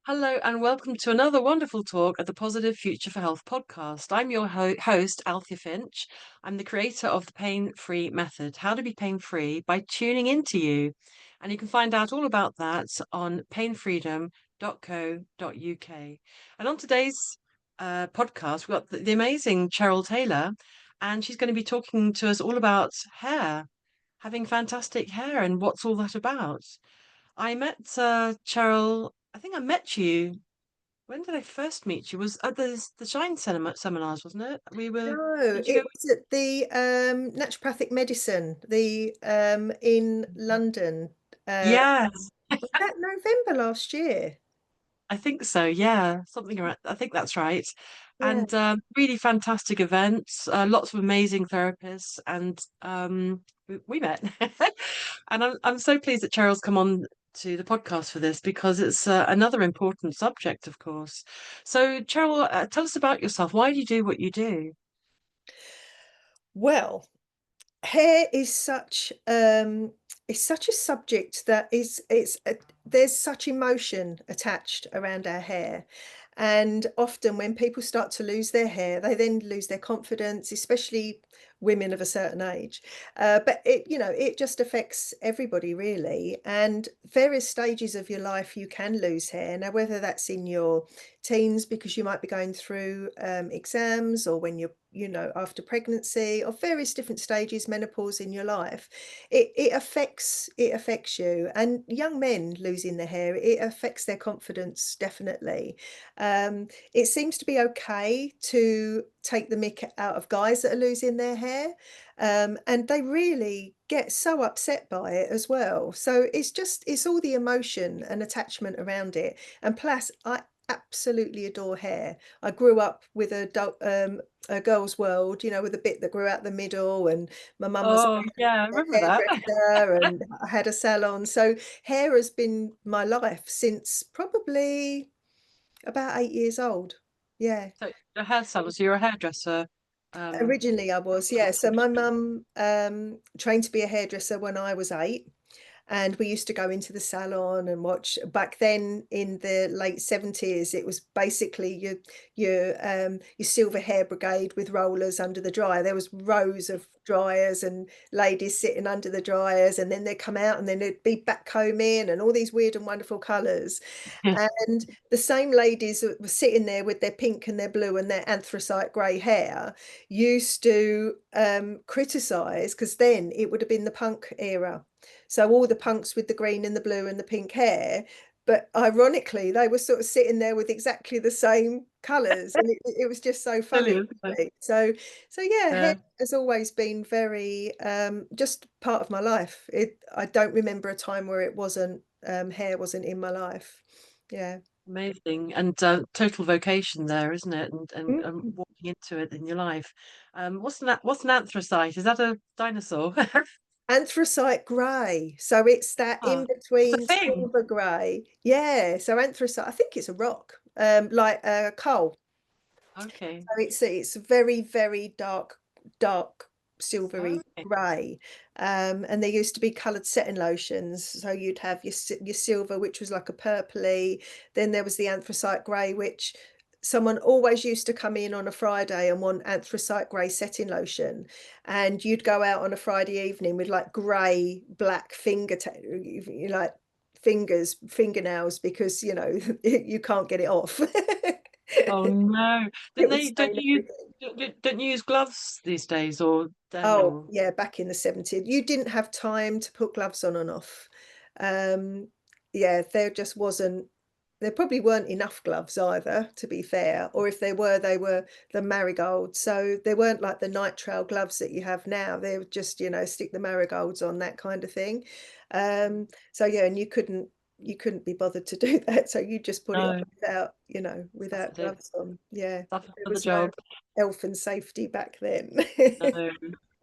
Hello and welcome to another wonderful talk at the Positive Future for Health podcast. I'm your host, Althea Finch. I'm the creator of the Pain Free Method, How to Be Pain Free by tuning into you. And you can find out all about that on painfreedom.co.uk. And on today's podcast, we've got the amazing Cheryl Taylor, and she's going to be talking to us all about hair, having fantastic hair, and what's all that about. I met Cheryl. I think I met you. When did I first meet you? Was at the Shine seminars, wasn't it? We were. No, Did you go? it was at the naturopathic medicine, the in London. Uh, Yes, was that November last year? I think so. Yeah, something around. I think that's right. Yeah. And really fantastic events. Lots of amazing therapists, and we met. And I'm so pleased that Cheryl's come on to the podcast for this because it's another important subject, of course. So, Cheryl, tell us about yourself. Why do you do what you do? Well, hair is such a subject that there's such emotion attached around our hair. And often when people start to lose their hair, they then lose their confidence, especially women of a certain age. But it just affects everybody really. And various stages of your life, you can lose hair. Now, whether that's in your teens because you might be going through exams, or when you're after pregnancy, or various different stages, menopause in your life, it affects you. And young men losing their hair, it affects their confidence definitely. It seems to be okay to take the mick out of guys that are losing their hair, and they really get so upset by it as well. So it's all the emotion and attachment around it. And plus, I absolutely adore hair. I grew up with a girl's world, with a bit that grew out the middle, and my mum was Oh, yeah, I a remember that. hairdresser, and I had a salon. So hair has been my life since probably about 8 years old. Yeah. So, a hairstylist, so you're a hairdresser. Um, Originally I was, yeah. So my mum trained to be a hairdresser when I was 8. And we used to go into the salon and watch. Back then in the late 70s, it was basically your silver hair brigade with rollers under the dryer. There was rows of dryers and ladies sitting under the dryers, and then they'd come out and then there'd be back combing and all these weird and wonderful colors. And the same ladies that were sitting there with their pink and their blue and their anthracite grey hair used to criticize, because then it would have been the punk era. So all the punks with the green and the blue and the pink hair, but ironically, they were sort of sitting there with exactly the same colours, and it was just so funny. Brilliant. Really. So yeah, hair Yeah, has always been very just part of my life. I don't remember a time where it wasn't hair wasn't in my life. Yeah. amazing. And total vocation there, isn't it? And Mm. walking into it in your life. What's an anthracite? Is that a dinosaur? Anthracite grey. So it's that Ah, in it's a between thing. silver grey. Yeah. So anthracite, I think it's a rock, like coal. Okay. So it's very, very dark, silvery Okay. grey. And there used to be coloured setting lotions. So you'd have your silver, which was like a purpley. Then there was the anthracite grey, which someone always used to come in on a Friday and want anthracite grey setting lotion. And you'd go out on a Friday evening with like grey, black like fingernails, because you can't get it off. Oh no. It Didn't would they, don't stain you everything. don't you use gloves these days or Oh, no? yeah, back in the 70s, you didn't have time to put gloves on and off. Um, yeah, there probably weren't enough gloves either, to be fair. Or if they were, they were the marigold. So they weren't like the nitrile gloves that you have now. They were just, stick the marigolds on, that kind of thing. So yeah, and you couldn't be bothered to do that. So you just put it on No, without suffered it. gloves on. Yeah. Suffered There for the was no job. health and safety back then. No,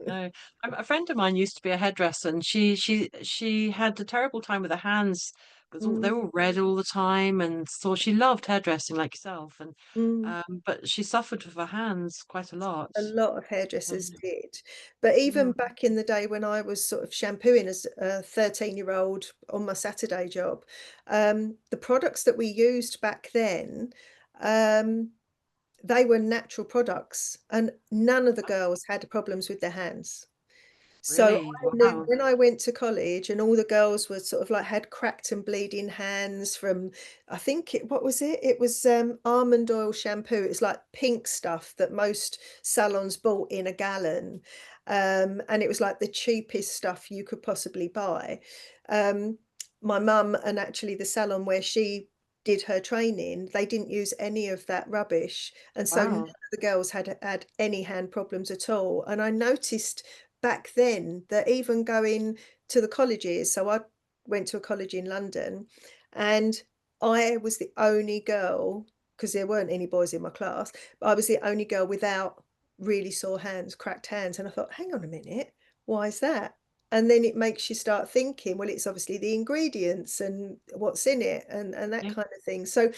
no. A friend of mine used to be a hairdresser, and she had a terrible time with her hands because Mm, they're all red all the time, and so she loved hairdressing like yourself, and mm. but she suffered with her hands quite a lot. A lot of hairdressers Um, did. But even mm, back in the day when I was sort of shampooing as a 13-year-old on my Saturday job, the products that we used back then, um, they were natural products, and none of the girls had problems with their hands. So really, I knew wow, when I went to college and all the girls were sort of like had cracked and bleeding hands from, I think what was it? It was almond oil shampoo. It's like pink stuff that most salons bought in a gallon. And it was like the cheapest stuff you could possibly buy. Um, my mum and actually the salon where she did her training, they didn't use any of that rubbish. And so none wow, of the girls had any hand problems at all. And I noticed back then that even going to the colleges, so I went to a college in London, and I was the only girl, because there weren't any boys in my class, but I was the only girl without really sore hands, cracked hands. And I thought, hang on a minute, why is that? And then it makes you start thinking, well, it's obviously the ingredients and what's in it and that yeah, kind of thing. So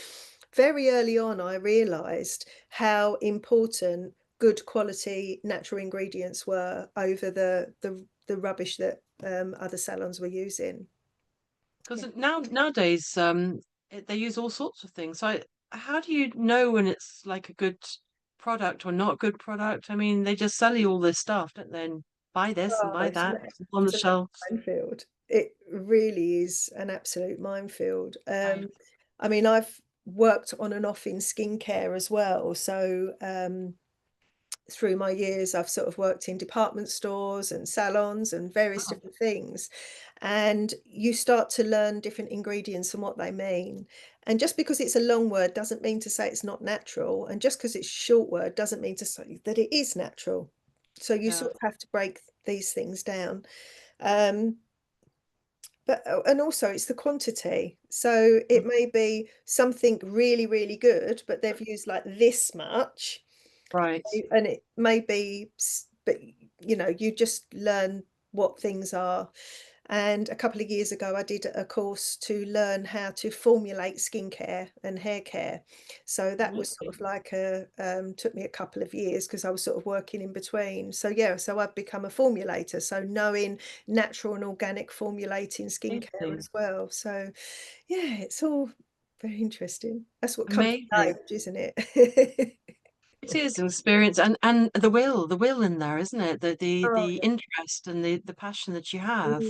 very early on, I realized how important good quality natural ingredients were over the rubbish that other salons were using. because Yeah. nowadays they use all sorts of things. So how do you know when it's like a good product or not a good product? I mean, they just sell you all this stuff, don't they? And buy this and Oh, buy that on the it's a shelves. minefield. It really is an absolute minefield. Right. I mean, I've worked on and off in skincare as well. So through my years, I've sort of worked in department stores and salons and various Wow. different things. And you start to learn different ingredients and what they mean. And just because it's a long word doesn't mean to say it's not natural. And just because it's a short word doesn't mean to say that it is natural. So you Yeah. sort of have to break these things down. Um, but and also it's the quantity. So Mm. it may be something really, really good, but they've used like this much, Right. and it may be, but you know, you just learn what things are. And a couple of years ago, I did a course to learn how to formulate skincare and hair care. So that was sort Amazing. of like took me a couple of years because I was sort of working in between. So yeah, so I've become a formulator. So knowing natural and organic formulating skincare Amazing. as well. So yeah, it's all very interesting. That's what comes Amazing. with age, isn't it? It is an experience and the will in there, isn't it? Oh, The interest and the passion that you yeah. have.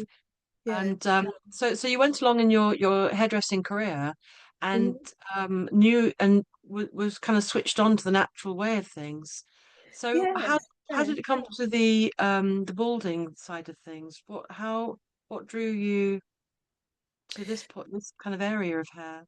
Yeah. And so you went along in your hairdressing career and Mhm. knew and was kind of switched on to the natural way of things. So Yeah. how Yeah. did it come to the balding side of things? What drew you to this kind of area of hair?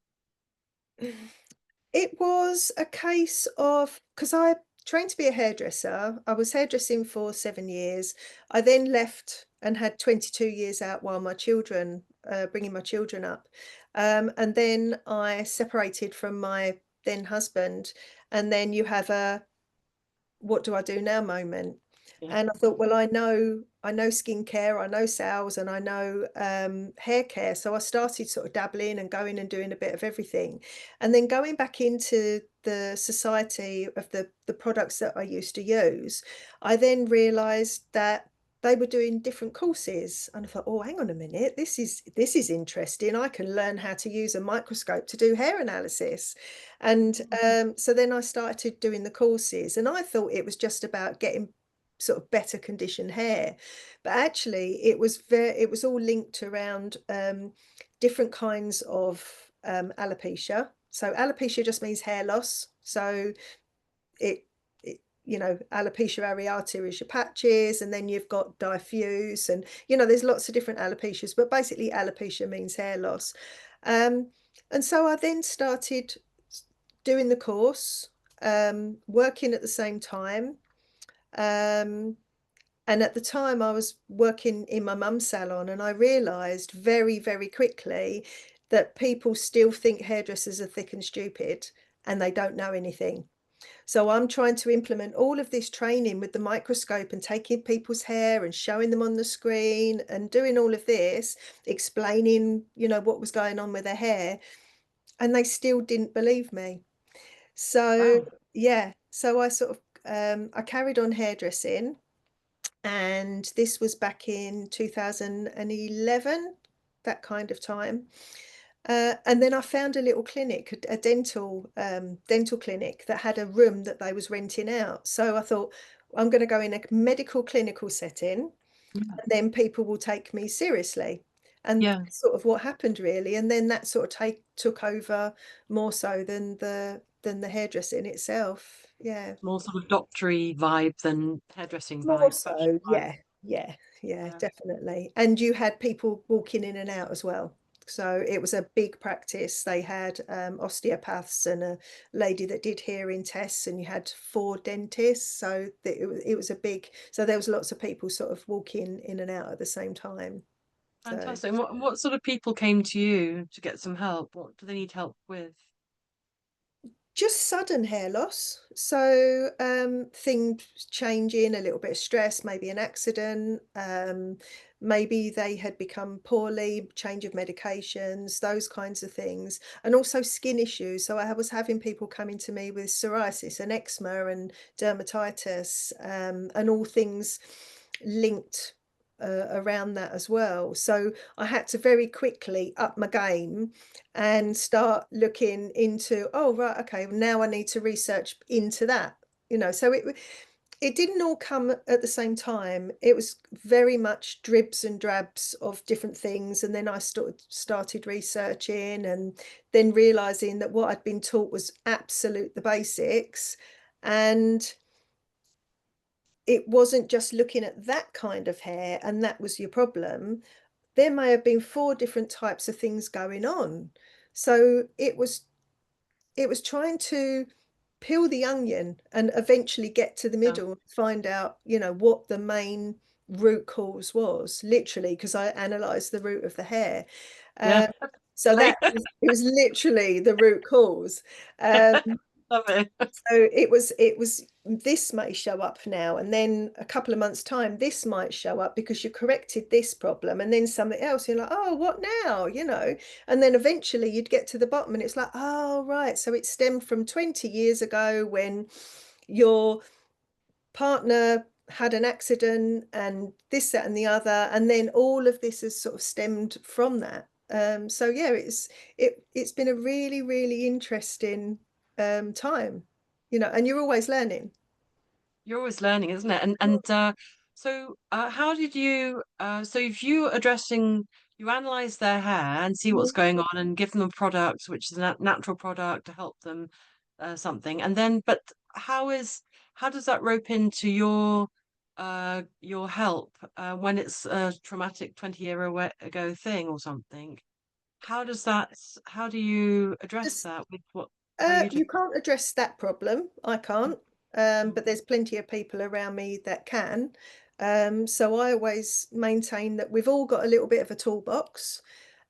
It was a case of because I trained to be a hairdresser. I was hairdressing for 7 years. I then left and had 22 years out while my children, bringing my children up. And then I separated from my then husband. And then you have a what do I do now moment. Yeah. And I thought, well, I know skincare, I know sales, and I know hair care. So I started sort of dabbling and going and doing a bit of everything. And then going back into the society of the products that I used to use, I then realized that they were doing different courses. And I thought, oh, hang on a minute, this is interesting. I can learn how to use a microscope to do hair analysis. And so then I started doing the courses, and I thought it was just about getting sort of better conditioned hair, but actually it was all linked around different kinds of alopecia. So alopecia just means hair loss. So it you know, alopecia areata is your patches, and then you've got diffuse, and you know, there's lots of different alopecias, but basically alopecia means hair loss. Um, and so I then started doing the course, working at the same time. Um, and at the time, I was working in my mum's salon, and I realised very, very quickly that people still think hairdressers are thick and stupid, and they don't know anything. So I'm trying to implement all of this training with the microscope and taking people's hair and showing them on the screen and doing all of this, explaining, what was going on with their hair, and they still didn't believe me. So Wow. yeah, so I sort of I carried on hairdressing, and this was back in 2011, that kind of time. And then I found a little clinic, a dental clinic that had a room that they was renting out. So I thought, I'm going to go in a medical clinical setting, Mm. and then people will take me seriously. And Yeah, that's sort of what happened really. And then that sort of took over more so than the hairdressing itself. Yeah. more sort of doctory vibe than hairdressing More vibe, professional so, vibe. yeah, yeah, yeah, Yeah, definitely. And you had people walking in and out as well. So it was a big practice. They had osteopaths and a lady that did hearing tests, and you had 4 dentists. So it was a big, so there was lots of people sort of walking in and out at the same time. So fantastic. And what sort of people came to you to get some help? What do they need help with? just sudden hair loss. So things changing, a little bit of stress, maybe an accident, maybe they had become poorly, change of medications, those kinds of things, and also skin issues. So I was having people coming to me with psoriasis and eczema and dermatitis, and all things linked around that as well. So I had to very quickly up my game and start looking into, oh right, okay, now I need to research into that. So it didn't all come at the same time. It was very much dribs and drabs of different things, and then I started researching, and then realizing that what I'd been taught was absolute the basics, and it wasn't just looking at that kind of hair and that was your problem. There may have been 4 different types of things going on. So it was trying to peel the onion and eventually get to the Yeah, middle and find out, what the main root cause was, literally, because I analysed the root of the hair. yeah, Um, so really. it was literally the root cause. Um, Love it. so it was this may show up now, and then a couple of months' time, this might show up because you corrected this problem, and then something else. You're like, oh, what now? And then eventually you'd get to the bottom, and it's like, oh, right. So it stemmed from 20 years ago when your partner had an accident and this, that, and the other, and then all of this has sort of stemmed from that. So yeah, it's been a really, really interesting time, and you're always learning. You're always learning, isn't it? And how did you so if you addressing you analyze their hair and see what's Mhm. going on and give them a product which is a natural product to help them something, and then but how does that rope into your help when it's a traumatic 20-year ago thing or something? How do you address Just that with what how you do You can't address that problem. I it? can't. But there's plenty of people around me that can. So I always maintain that we've all got a little bit of a toolbox,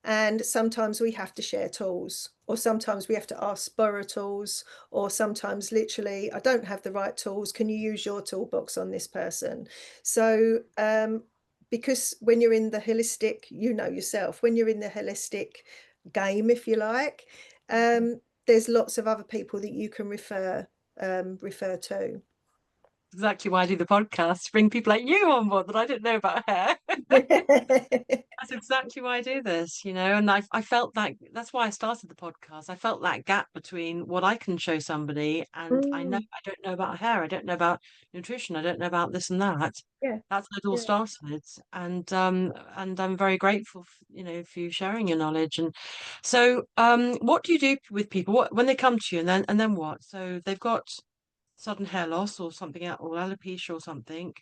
and sometimes we have to share tools, or sometimes we have to ask borrow tools, or sometimes literally, I don't have the right tools. Can you use your toolbox on this person? So, because when you're in the holistic, yourself, when you're in the holistic game, if you like, there's lots of other people that you can refer to. Exactly why I do the podcast, to bring people like you on board that I didn't know about hair. That's exactly why I do this, and I felt that that's why I started the podcast. I felt that gap between what I can show somebody and Mm, I don't know about hair, I don't know about nutrition, I don't know about this and that. yeah, That's how it all yeah, started. And I'm very grateful for you sharing your knowledge. And so what do you do with people when they come to you and then what? So they've got sudden hair loss or something or alopecia or something.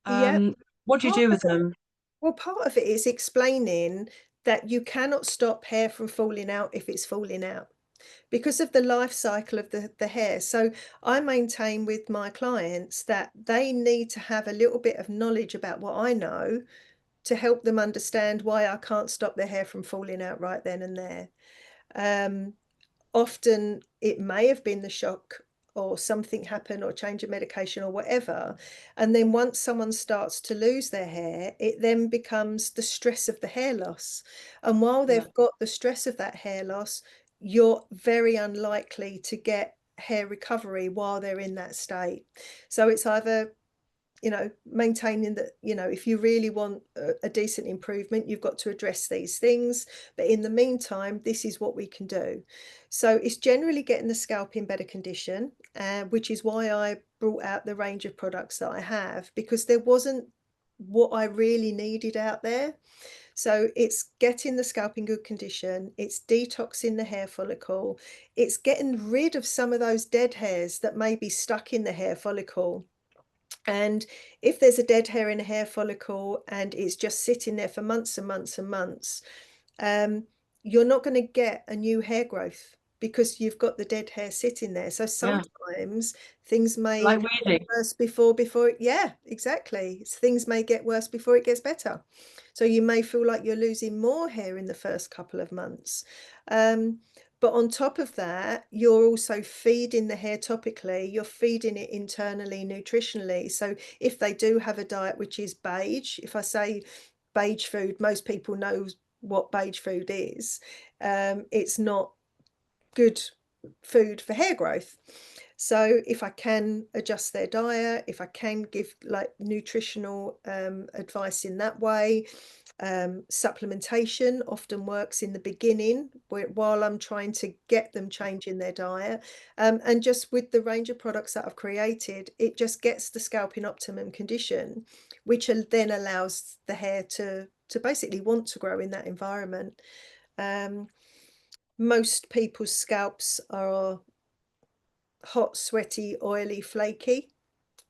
yeah. Um, what do you Part do of with it, them? well, part of it is explaining that you cannot stop hair from falling out if it's falling out because of the life cycle of the hair. So I maintain with my clients that they need to have a little bit of knowledge about what I know to help them understand why I can't stop their hair from falling out right then and there. Um, Often it may have been the shock or something happen or change a medication or whatever. And then once someone starts to lose their hair, it then becomes the stress of the hair loss. And while Yeah. they've got the stress of that hair loss, you're very unlikely to get hair recovery while they're in that state. So it's either, maintaining that, if you really want a decent improvement, you've got to address these things. But in the meantime, this is what we can do. So it's generally getting the scalp in better condition, which is why I brought out the range of products that I have, because there wasn't what I really needed out there. So it's getting the scalp in good condition, it's detoxing the hair follicle, it's getting rid of some of those dead hairs that may be stuck in the hair follicle. And if there's a dead hair in a hair follicle and it's just sitting there for months and months and months, you're not going to get a new hair growth because you've got the dead hair sitting there. So Yeah. sometimes things may Like get weeding. worse before, yeah, exactly. Things may get worse before it gets better. So you may feel like you're losing more hair in the first couple of months. But on top of that, you're also feeding the hair topically, you're feeding it internally, nutritionally. So if they do have a diet which is beige, if I say beige food, most people know what beige food is. It's not good food for hair growth. So if I can adjust their diet, if I can give like nutritional advice in that way, supplementation often works in the beginning while I'm trying to get them changing their diet. And just with the range of products that I've created, it just gets the scalp in optimum condition, which then allows the hair to basically want to grow in that environment. Most people's scalps are hot, sweaty, oily, flaky,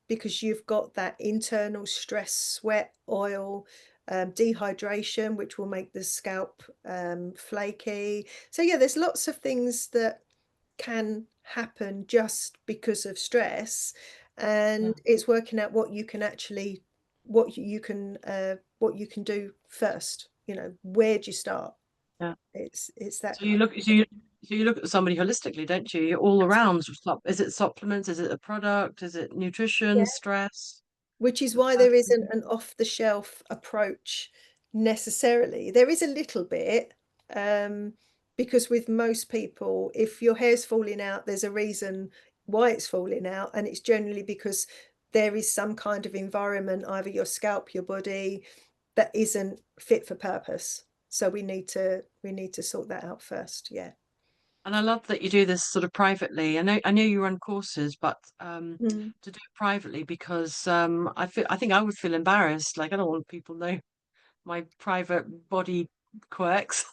because you've got that internal stress, sweat, oil, dehydration, which will make the scalp flaky. So yeah, there's lots of things that can happen just because of stress, Yeah. and it's working out what you can actually, what you can do first. Where do you start? Yeah. It's that So kind you look at somebody holistically, don't you? You're all around. Is it supplements? Is it a product? Is it of. nutrition, stress, Which is why there isn't recovery? an off-the-shelf approach necessarily. There is a little bit, um, because with most people, if your hair's falling out, there's a reason why it's falling out, and it's generally because there is some kind of environment, either your scalp, your body, that isn't fit for purpose. So we need to sort that out first. Yeah. And I love that you do this sort of privately. I know you run courses, but Mm. to do it privately because I think I would feel embarrassed. Like I don't want people to know my private body quirks.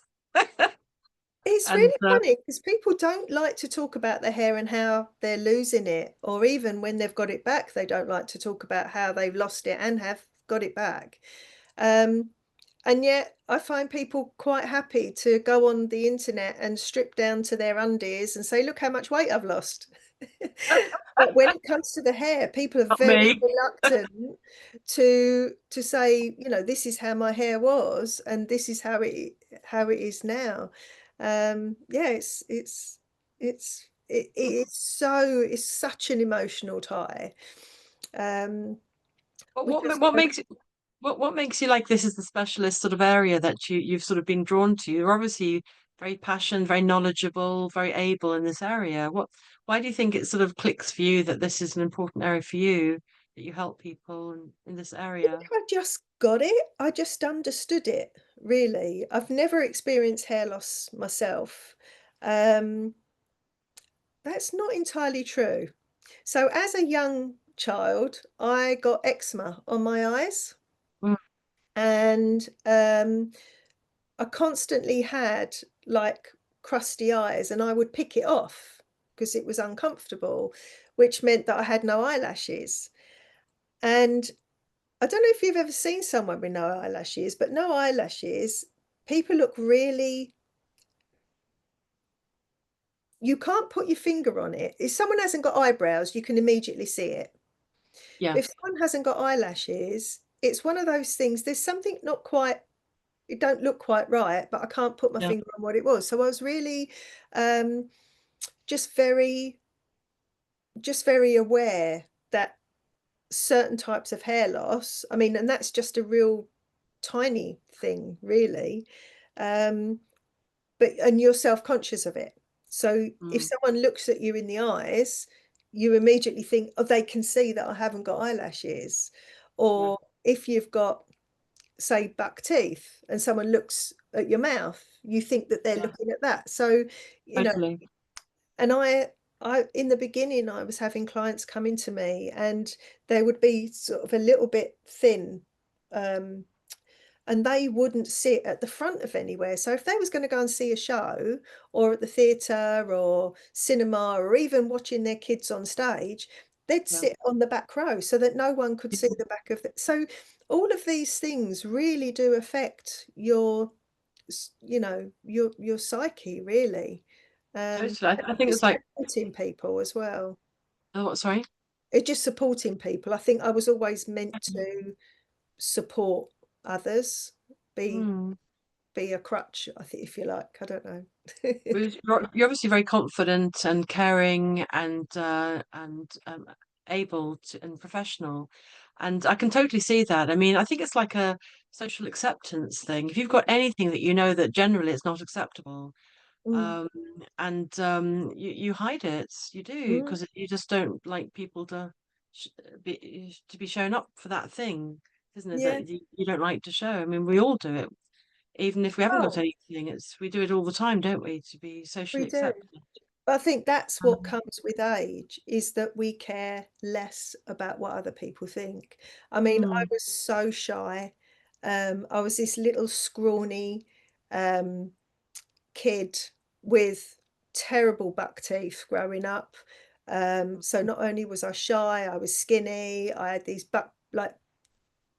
It's And really funny because people don't like to talk about their hair and how they're losing it, or even when they've got it back, they don't like to talk about how they've lost it and have got it back. Um, and yet I find people quite happy to go on the internet and strip down to their undies and say, look how much weight I've lost. But when it comes to the hair, people are not very me. reluctant to say, this is how my hair was and this is how it is now. Yeah, it's such an emotional tie. Um, What we what ma- just what makes it what makes you like this is the specialist sort of area that you've sort of been drawn to? You're obviously very passionate, very knowledgeable, very able in this area. Why do you think it sort of clicks for you that this is an important area for you, that you help people in this area? I just got it. I just understood it, really. I've never experienced hair loss myself. Um, that's not entirely true. So as a young child, I got eczema on my eyes, Mm, and I constantly had like crusty eyes, and I would pick it off because it was uncomfortable, which meant that I had no eyelashes. And I don't know if you've ever seen someone with no eyelashes, but no eyelashes, people look really, you can't put your finger on it. If someone hasn't got eyebrows, you can immediately see it. yeah, But if someone hasn't got eyelashes, it's one of those things, there's something not quite, it don't look quite right, but I can't put my yeah. finger on what it was. So I was really just very just very aware that certain types of hair loss, I mean, and that's just a real tiny thing, really. Um, and you're self-conscious of it. So if Mm, someone looks at you in the eyes, you immediately think, oh, they can see that I haven't got eyelashes. yeah, Or if you've got, say, buck teeth and someone looks at your mouth, you think that they're yeah, looking at that. So, you know, totally. and I in the beginning, I was having clients come into me and they would be sort of a little bit thin. Um, and they wouldn't sit at the front of anywhere. So if they was going to go and see a show or at the theatre or cinema or even watching their kids on stage, they'd Yeah. sit on the back row so that no one could see Yeah. the back of it. So all of these things really do affect your, your psyche, really. Totally. I think it's Just like, supporting people as well. oh, what, sorry? It's just supporting people. I think I was always meant to support others, be Mm. be a crutch, I think, if you like. I don't know. You're obviously very confident and caring and able to, and professional, and I can totally see that. I mean, I think it's like a social acceptance thing. If you've got anything that you know that generally it's not acceptable, Mm, um, and you hide it, you do, mm, because you just don't like people sh to be shown up for that thing, isn't it? yeah. That you don't like to show. I mean, we all do it. Even if we haven't got Oh, anything, we do it all the time, don't we, to be we socially do. accepted. But I think that's what Um, comes with age, is that we care less about what other people think. I mean, I mm, was so shy. I was this little scrawny um, kid with terrible buck teeth growing up. So not only was I shy, I was skinny. I had these buck like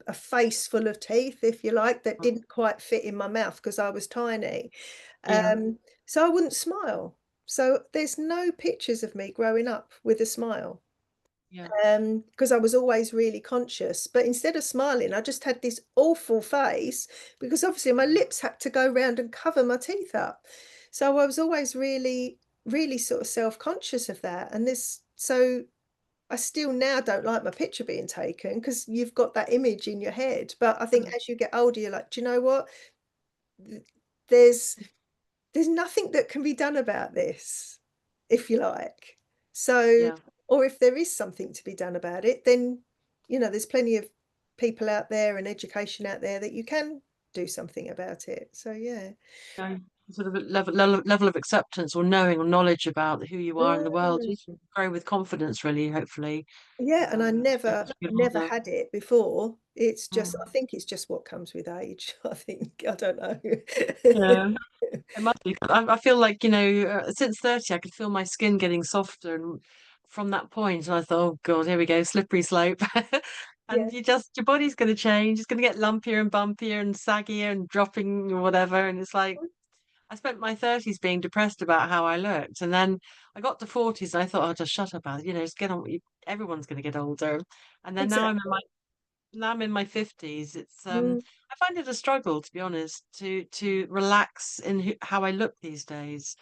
a face full of teeth, if you like, that didn't quite fit in my mouth because I was tiny. yeah, So I wouldn't smile. So there's no pictures of me growing up with a smile yeah, because I was always really conscious. But instead of smiling, I just had this awful face because obviously my lips had to go round and cover my teeth up. So I was always really, really sort of self-conscious of that. And so I still now don't like my picture being taken because you've got that image in your head. But I think mm, as you get older, you're like, do you know what? Th- There's there's nothing that can be done about this, if you like. So, yeah. or if there is something to be done about it, then there's plenty of people out there and education out there that you can do something about it. So yeah. So, sort of a level of acceptance or knowing or knowledge about who you are in the world. Mm. You can grow with confidence, really, hopefully, Yeah, and I as you get never older. had it before. It's just, I Mm, think it's just what comes with age. I think, I don't know. yeah. It must be. I feel like, since 30, I could feel my skin getting softer. And from that point, and I thought, oh God, here we go, slippery slope. Yeah. And your body's going to change. It's going to get lumpier and bumpier and saggier and dropping or whatever. And it's like, I spent my 30s being depressed about how I looked. And then I got to 40s and I thought, oh, just shut up, Al. Just get on. Everyone's going to get older. And then Exactly. now I'm in my 50s. Mm, I find it a struggle, to be honest, to relax in how I look these days.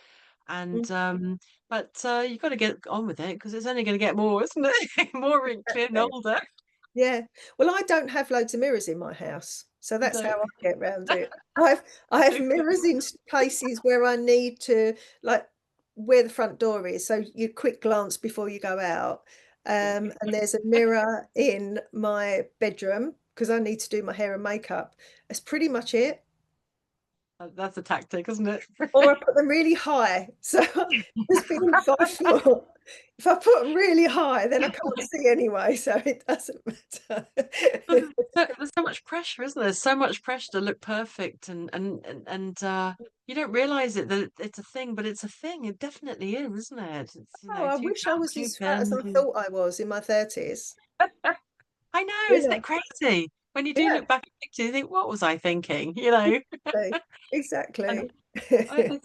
mm, And but you've got to get on with it because it's only going to get more, isn't it? More wrinkly and exactly. older. Yeah. Well, I don't have loads of mirrors in my house, so You that's how don't. I get round it. I have mirrors in places where I need to, like where the front door is, so you quick glance before you go out. And there's a mirror in my bedroom because I need to do my hair and makeup. That's pretty much it. That's a tactic, isn't it? Or I put them really high. So just being 5 foot, if I put them really high, then I can't see anyway, so it doesn't matter. There's so much pressure, isn't there? There's so much pressure to look perfect, and you don't realize it that it's a thing, but it's a thing. It definitely is, isn't it? It's Oh, I too wish I fat, was too as fat as thin. I thought I was in my 30s. I know, isn't Yeah, it crazy? When you do yeah, look back at pictures, you think, what was I thinking? You know, exactly. and Exactly.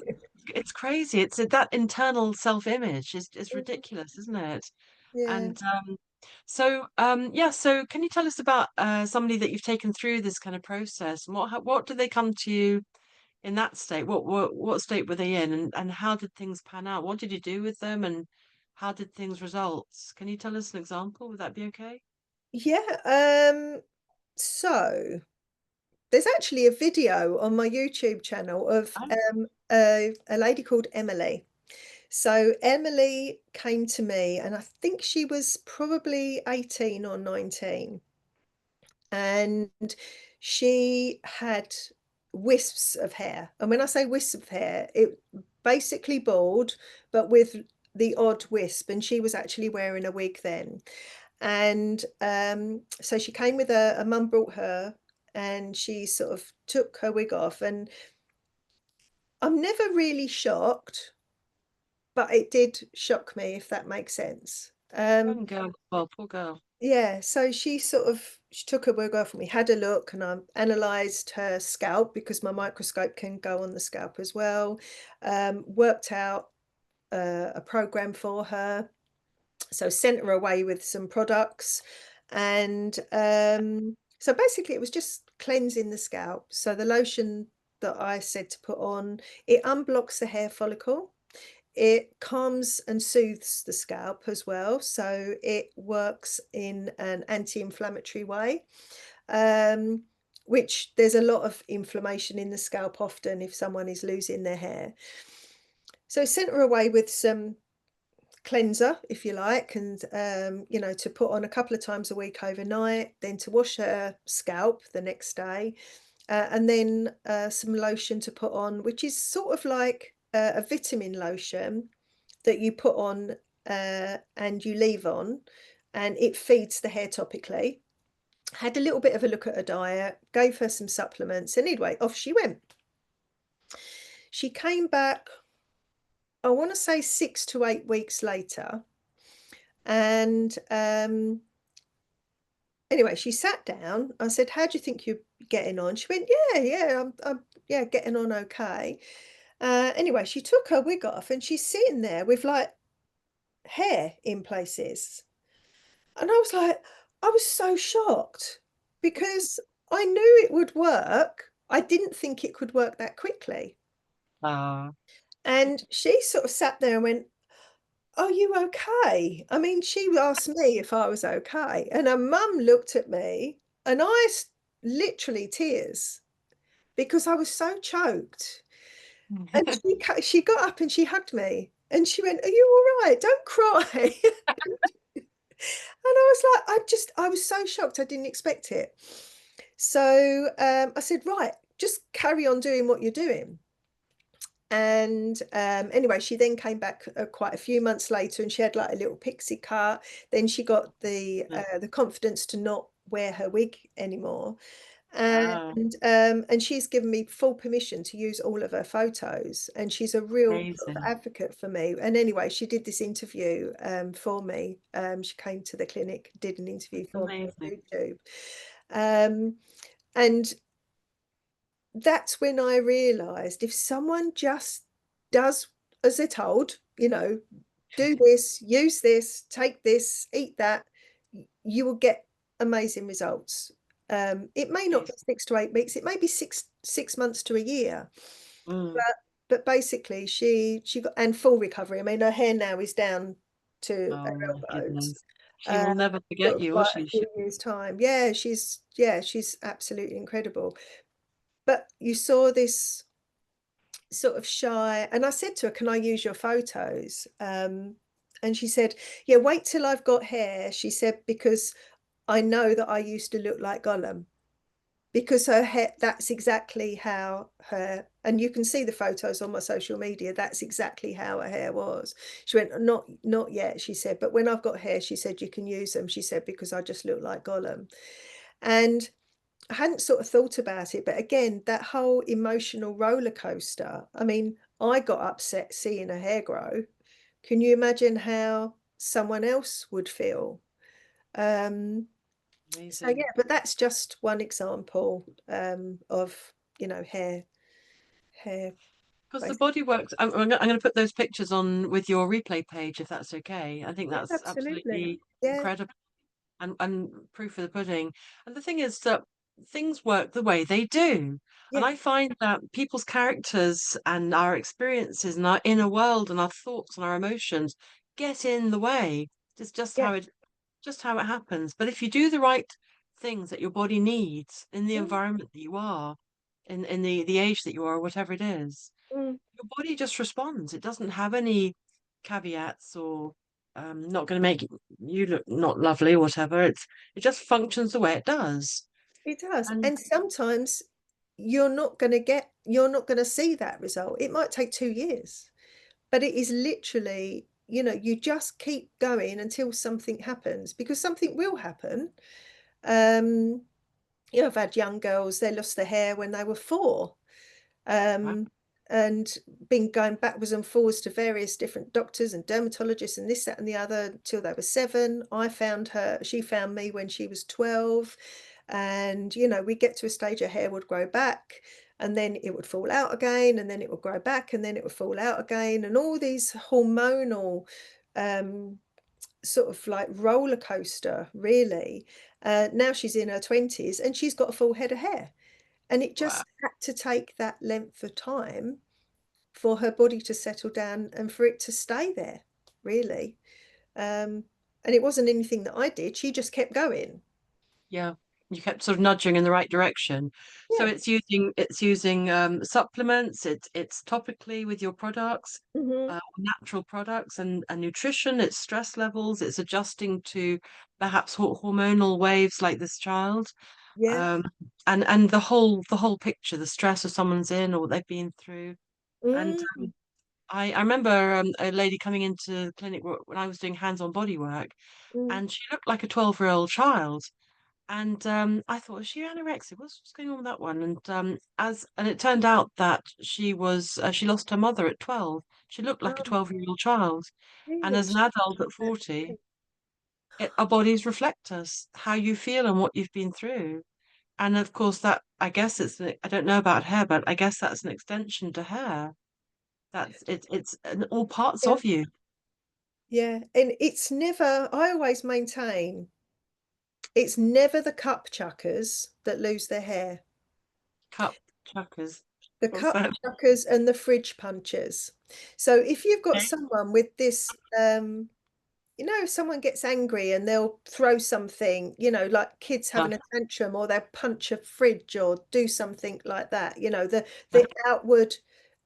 it's crazy. That internal self-image is ridiculous, isn't it? Yeah. And yeah. So can you tell us about somebody that you've taken through this kind of process, and what did they come to you in that state? What state were they in, and how did things pan out? What did you do with them, and how did things result? Can you tell us an example? Would that be okay? Yeah, so there's actually a video on my YouTube channel of Oh, a lady called Emily. So Emily came to me, and I think she was probably 18 or 19, and she had wisps of hair. And when I say wisps of hair, it basically bald, but with the odd wisp. And she was actually wearing a wig then. And so she came with a mum brought her, and she sort of took her wig off. And I'm never really shocked, but it did shock me, if that makes sense. young girl. Well, poor girl. Yeah, so she took her wig off, and we had a look, and I analysed her scalp because my microscope can go on the scalp as well. Worked out a program for her, so sent her away with some products, and so basically it was just cleansing the scalp. So the lotion that I said to put on, it unblocks the hair follicle. It calms and soothes the scalp as well, so it works in an anti-inflammatory way, um, which there's a lot of inflammation in the scalp often if someone is losing their hair. So I sent her away with some cleanser, if you like, and you know, to put on a couple of times a week overnight, then to wash her scalp the next day, and then some lotion to put on, which is sort of like a vitamin lotion that you put on and you leave on, and it feeds the hair topically. Had a little bit of a look at her diet, gave her some supplements, and anyway, off she went. She came back, I want to say 6 to 8 weeks later, and anyway, she sat down. I said, "How do you think you're getting on?" She went, "Yeah, yeah, getting on okay." Anyway, she took her wig off, and she's sitting there with like hair in places. And I was like, I was so shocked because I knew it would work. I didn't think it could work that quickly. Ah, And she sort of sat there and went, "Are you okay?" I mean, she asked me if I was okay. And her mum looked at me, and literally tears, because I was so choked. And she got up and she hugged me, and she went, "Are you all right? Don't cry." And I was like, I was so shocked. I didn't expect it. So I said, right, just carry on doing what you're doing. And anyway, she then came back quite a few months later, and she had like a little pixie cut. Then she got the confidence to not wear her wig anymore. wow, And she's given me full permission to use all of her photos, and she's a real sort of amazing. advocate for me. And anyway, she did this interview for me. She came to the clinic, did an interview That's for me amazing. on YouTube. Um, and that's when I realized, if someone just does as they're told, you know, do this, use this, take this, eat that, you will get amazing results. It may not be Amazing. 6 to 8 weeks, it may be six months to a year. Mm. But basically she got, and full recovery. I mean, her hair now is down to Oh her my elbows. goodness. She Uh, will never sort forget of you, will like she? a few years' time. Yeah, she's absolutely incredible. But you saw this sort of shy, and I said to her, "Can I use your photos?" And she said, "Yeah, wait till I've got hair." She said, "Because I know that I used to look like Gollum." Because her hair, that's exactly how her, and you can see the photos on my social media, that's exactly how her hair was. She went, not yet, she said, "But when I've got hair," she said, "you can use them." She said, "Because I just look like Gollum." And I hadn't sort of thought about it, but again, that whole emotional roller coaster. I mean, I got upset seeing her hair grow. Can you imagine how someone else would feel? Um, so Amazing. yeah, but that's just one example of, you know, hair Because the basically. body works. I'm going to put those pictures on with your replay page if that's okay. I think Yeah, that's absolutely. absolutely Yeah, incredible and proof of the pudding. And the thing is that things work the way they do. And yeah, I find that people's characters and our experiences and our inner world and our thoughts and our emotions get in the way. It's Yeah. just how it happens. But if you do the right things that your body needs in the Mm, environment that you are, in the age that you are, whatever it is, mm. your body just responds. It doesn't have any caveats or not going to make you look not lovely or whatever. It just functions the way it does. It does. And And sometimes you're not going to see that result. It might take 2 years, but it is literally, you just keep going until something happens, because something will happen. Um, I've had young girls, they lost their hair when they were 4. wow, um, and been going backwards and forwards to various different doctors and dermatologists and this, that, and the other until they were 7. She found me when she was 12. And, we get to a stage her hair would grow back and then it would fall out again, and then it would grow back and then it would fall out again. And all these hormonal, um, sort of like roller coaster, really. Now she's in her 20s and she's got a full head of hair. And it wow, just had to take that length of time for her body to settle down and for it to stay there, really. Um, and it wasn't anything that I did. She just kept going. yeah. You kept sort of nudging in the right direction. So Yeah. it's using supplements. It's topically with your products, Hmm. natural products and nutrition. It's stress levels. It's adjusting to perhaps hormonal waves like this child. Yeah. um, and the whole picture, the stress of someone's in or what they've been through. And Mm, I remember a lady coming into the clinic when I was doing hands-on body work, mm. and she looked like a 12-year-old child. And I thought, is she anorexic? What's going on with that one? And it turned out that she lost her mother at 12. She looked like a Oh, 12-year-old child. And really? as an adult at 40, our bodies reflect us, how you feel and what you've been through. And of course, that I guess I don't know about hair, but I guess that's an extension to hair. It's all parts Yeah. of you. Yeah. And it's never, I always maintain, it's never the cup chuckers that lose their hair. Cup chuckers. The What's cup that? chuckers and the fridge punchers. So if you've got Okay. someone with this, if someone gets angry and they'll throw something, like kids Yeah, having a tantrum, or they'll punch a fridge or do something like that, the yeah, the outward,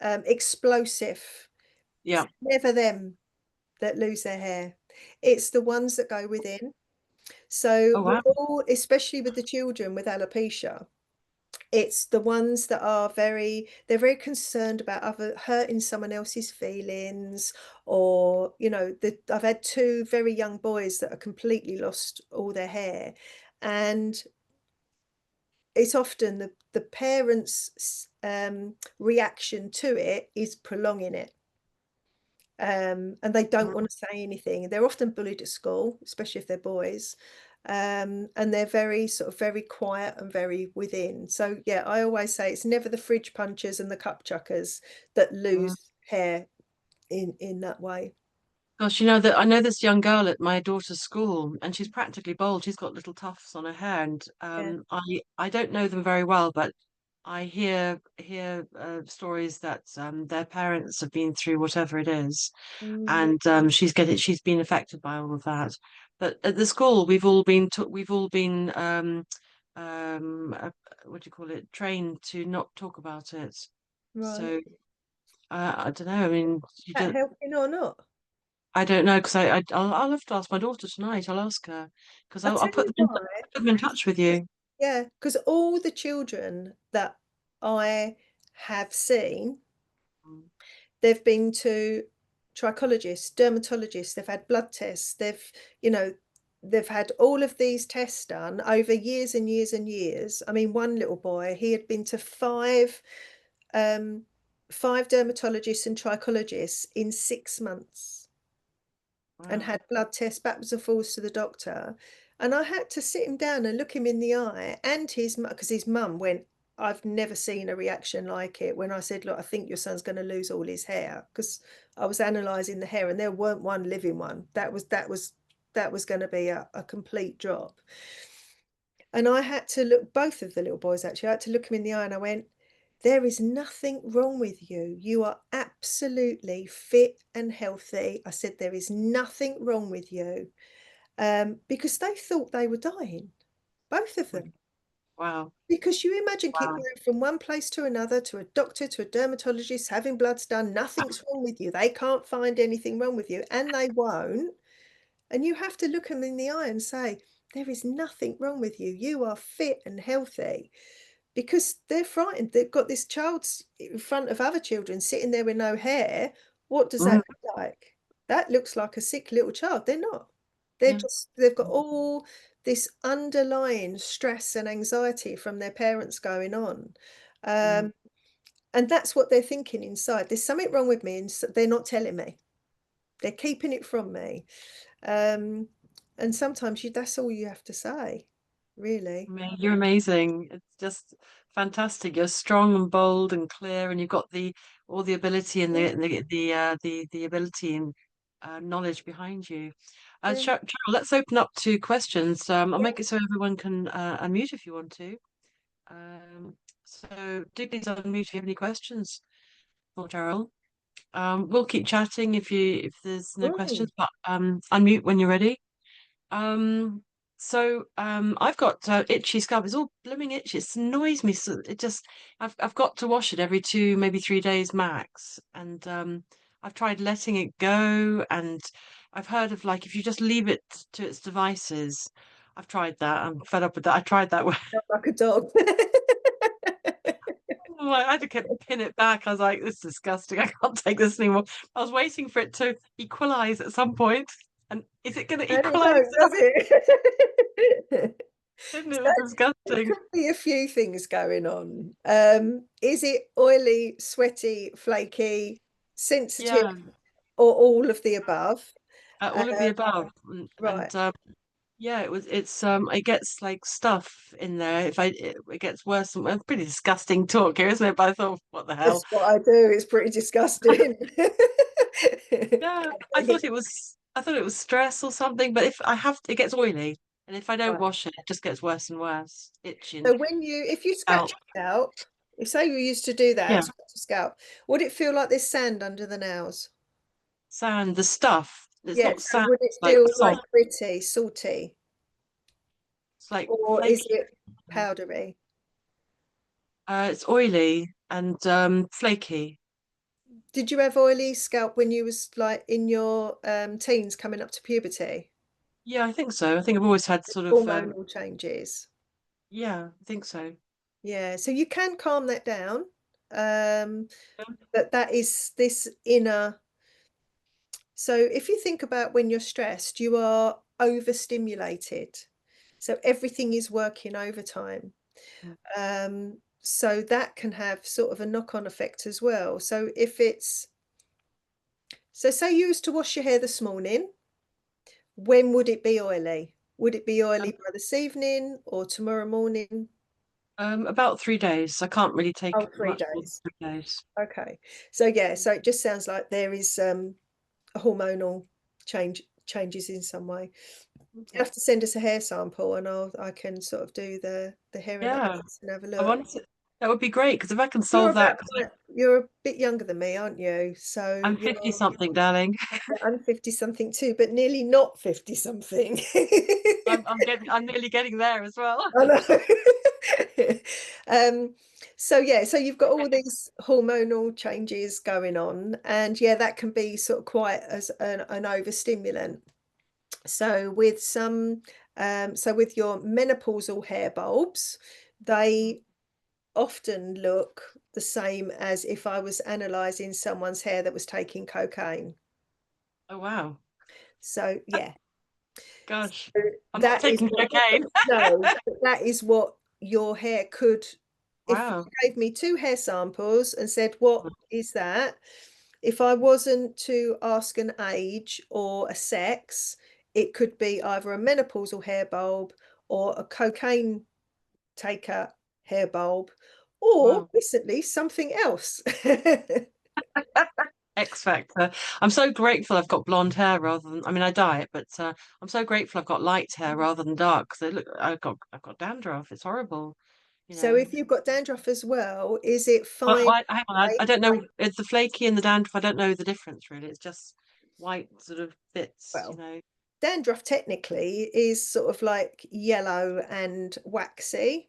explosive. It's yeah. never them that lose their hair. It's the ones that go within. So Oh with wow. all, especially with the children with alopecia, it's the ones that are they're very concerned about other hurting someone else's feelings. Or I've had 2 very young boys that are completely lost all their hair, and it's often the parents' reaction to it is prolonging it. And they don't want to say anything. They're often bullied at school, especially if they're boys. And they're very sort of very quiet and very within. So yeah, I always say it's never the fridge punchers and the cup chuckers that Mm. lose hair in that way. Gosh, you know that I know this young girl at my daughter's school, and she's practically bald. She's got little tufts on her hair, and Yeah. I don't know them very well, but I hear stories that their parents have been through whatever it is, Mm, and she's been affected by all of that. But at the school, we've all been what do you call it, trained to not talk about it. right. So I don't know. I mean, That helping or not? I don't know because I'll have to ask my daughter tonight. I'll ask her because I I'll tell put you them why. put them in touch with you. Yeah, because all the children that I have seen, Mm. they've been to trichologists, dermatologists, they've had blood tests, you know, they've had all of these tests done over years and years and years. I mean, one little boy, he had been to um, 5 dermatologists and trichologists in 6 months, and Wow. had blood tests backwards and forwards to the doctor. And I had to sit him down and look him in the eye, and because his mum went, I've never seen a reaction like it when I said, look, I think your son's going to lose all his hair, because I was analysing the hair and there weren't one living one. That was going to be a complete drop. And I had to look both of the little boys, actually, I had to look him in the eye and I went, there is nothing wrong with you. You are absolutely fit and healthy. I said, there is nothing wrong with you. Because they thought they were dying, both of them. Wow. Because you imagine keep Wow. going from one place to another, to a doctor, to a dermatologist, having bloods done, nothing's wrong with you. They can't find anything wrong with you, and they won't. And you have to look them in the eye and say, there is nothing wrong with you. You are fit and healthy. Because they're frightened. They've got this child in front of other children sitting there with no hair. What does that Mhm. look like? That looks like a sick little child. They're not. Yeah. They've got all this underlying stress and anxiety from their parents going on. Mm. And that's what they're thinking inside. There's something wrong with me, and they're not telling me. They're keeping it from me. Um, and sometimes that's all you have to say, really. You're amazing. It's just fantastic. You're strong and bold and clear, and you've got the all the ability and Yeah, the ability and knowledge behind you. yeah, Cheryl, let's open up to questions. I'll yeah. make it so everyone can unmute if you want to. Um, so do please unmute if you have any questions for Cheryl. We'll keep chatting if there's no Mm. questions, but unmute when you're ready. I've got itchy scalp. It's all blooming itchy. It annoys me. So I've got to wash it every 2, maybe 3 days max. And I've tried letting it go, and I've heard of like if you just leave it to its devices. I've tried that. I'm fed up with that. I tried that. Like a dog. I had to pin it back. I was like, this is disgusting. I can't take this anymore. I was waiting for it to equalize at some point. And is it going to And it equalize? don't, does it? Didn't it? It So was it disgusting. could be a few things going on. Is it oily, sweaty, flaky, sensitive, Yeah, or all of the above? all of the Um, above. And right. yeah, it gets like stuff in there. If I it gets worse and it's pretty disgusting talk here, isn't it? But I thought, what the hell? That's what I do. It's pretty disgusting. Yeah, I thought it was stress or something. But if I have, it gets oily, and if I don't Right. wash it, it just gets worse and worse, So itching. if you scratch Out. your scalp, if say you used to do that Yeah, and scratch your scalp, would it feel like there's sand under the nails? sand, the stuff. It's Yeah, not so sand, would it it's like feel like soft. gritty, salty, It's like or is flaky. it powdery? It's oily and flaky. Did you have oily scalp when you was like in your teens coming up to puberty? Yeah, I think so. I think I've always had sort of Hormonal changes. yeah, I think so. Yeah, so you can calm that down. Um, but that is this inner. So if you think about when you're stressed, you are overstimulated. So everything is working overtime. Mm. So that can have sort of a knock-on effect as well. So so say you used to wash your hair this morning, when would it be oily? Would it be oily by this evening or tomorrow morning? About 3 days. I can't really Oh, take three much more days. than 3 days. Okay. So yeah, so it just sounds like there is a hormonal changes in some way. You Okay. have to send us a hair sample and I can sort of do the hair Yeah, analysis and have a I look. want to. That would be great because if I can solve that, because You're a bit younger than me, aren't you? So I'm 50 something, darling. I'm 50 something too, but nearly not 50 something. I'm nearly getting there as well. I know. Um, so yeah, so you've got all these hormonal changes going on, and yeah, that can be sort of quite as an overstimulant. So with so with your menopausal hair bulbs, they often look the same as if I was analysing someone's hair that was taking cocaine. Oh wow, So yeah, gosh, so I'm not that is taking what, cocaine. no, but that is what your hair could, if you Wow. gave me two hair samples and said, what is that? If I wasn't to ask an age or a sex, it could be either a menopausal hair bulb or a cocaine taker hair bulb, or Wow. recently something else. X Factor. I'm so grateful I've got blonde hair rather than, I mean, I dye it, but I'm so grateful I've got light hair rather than dark because look, I've got dandruff. It's horrible. you So know. if you've got dandruff as well, is it Well, fine? hang on, I don't know. It's the flaky and the dandruff. I don't know the difference really. It's just white sort of bits, you Well, know. dandruff technically is sort of like yellow and waxy.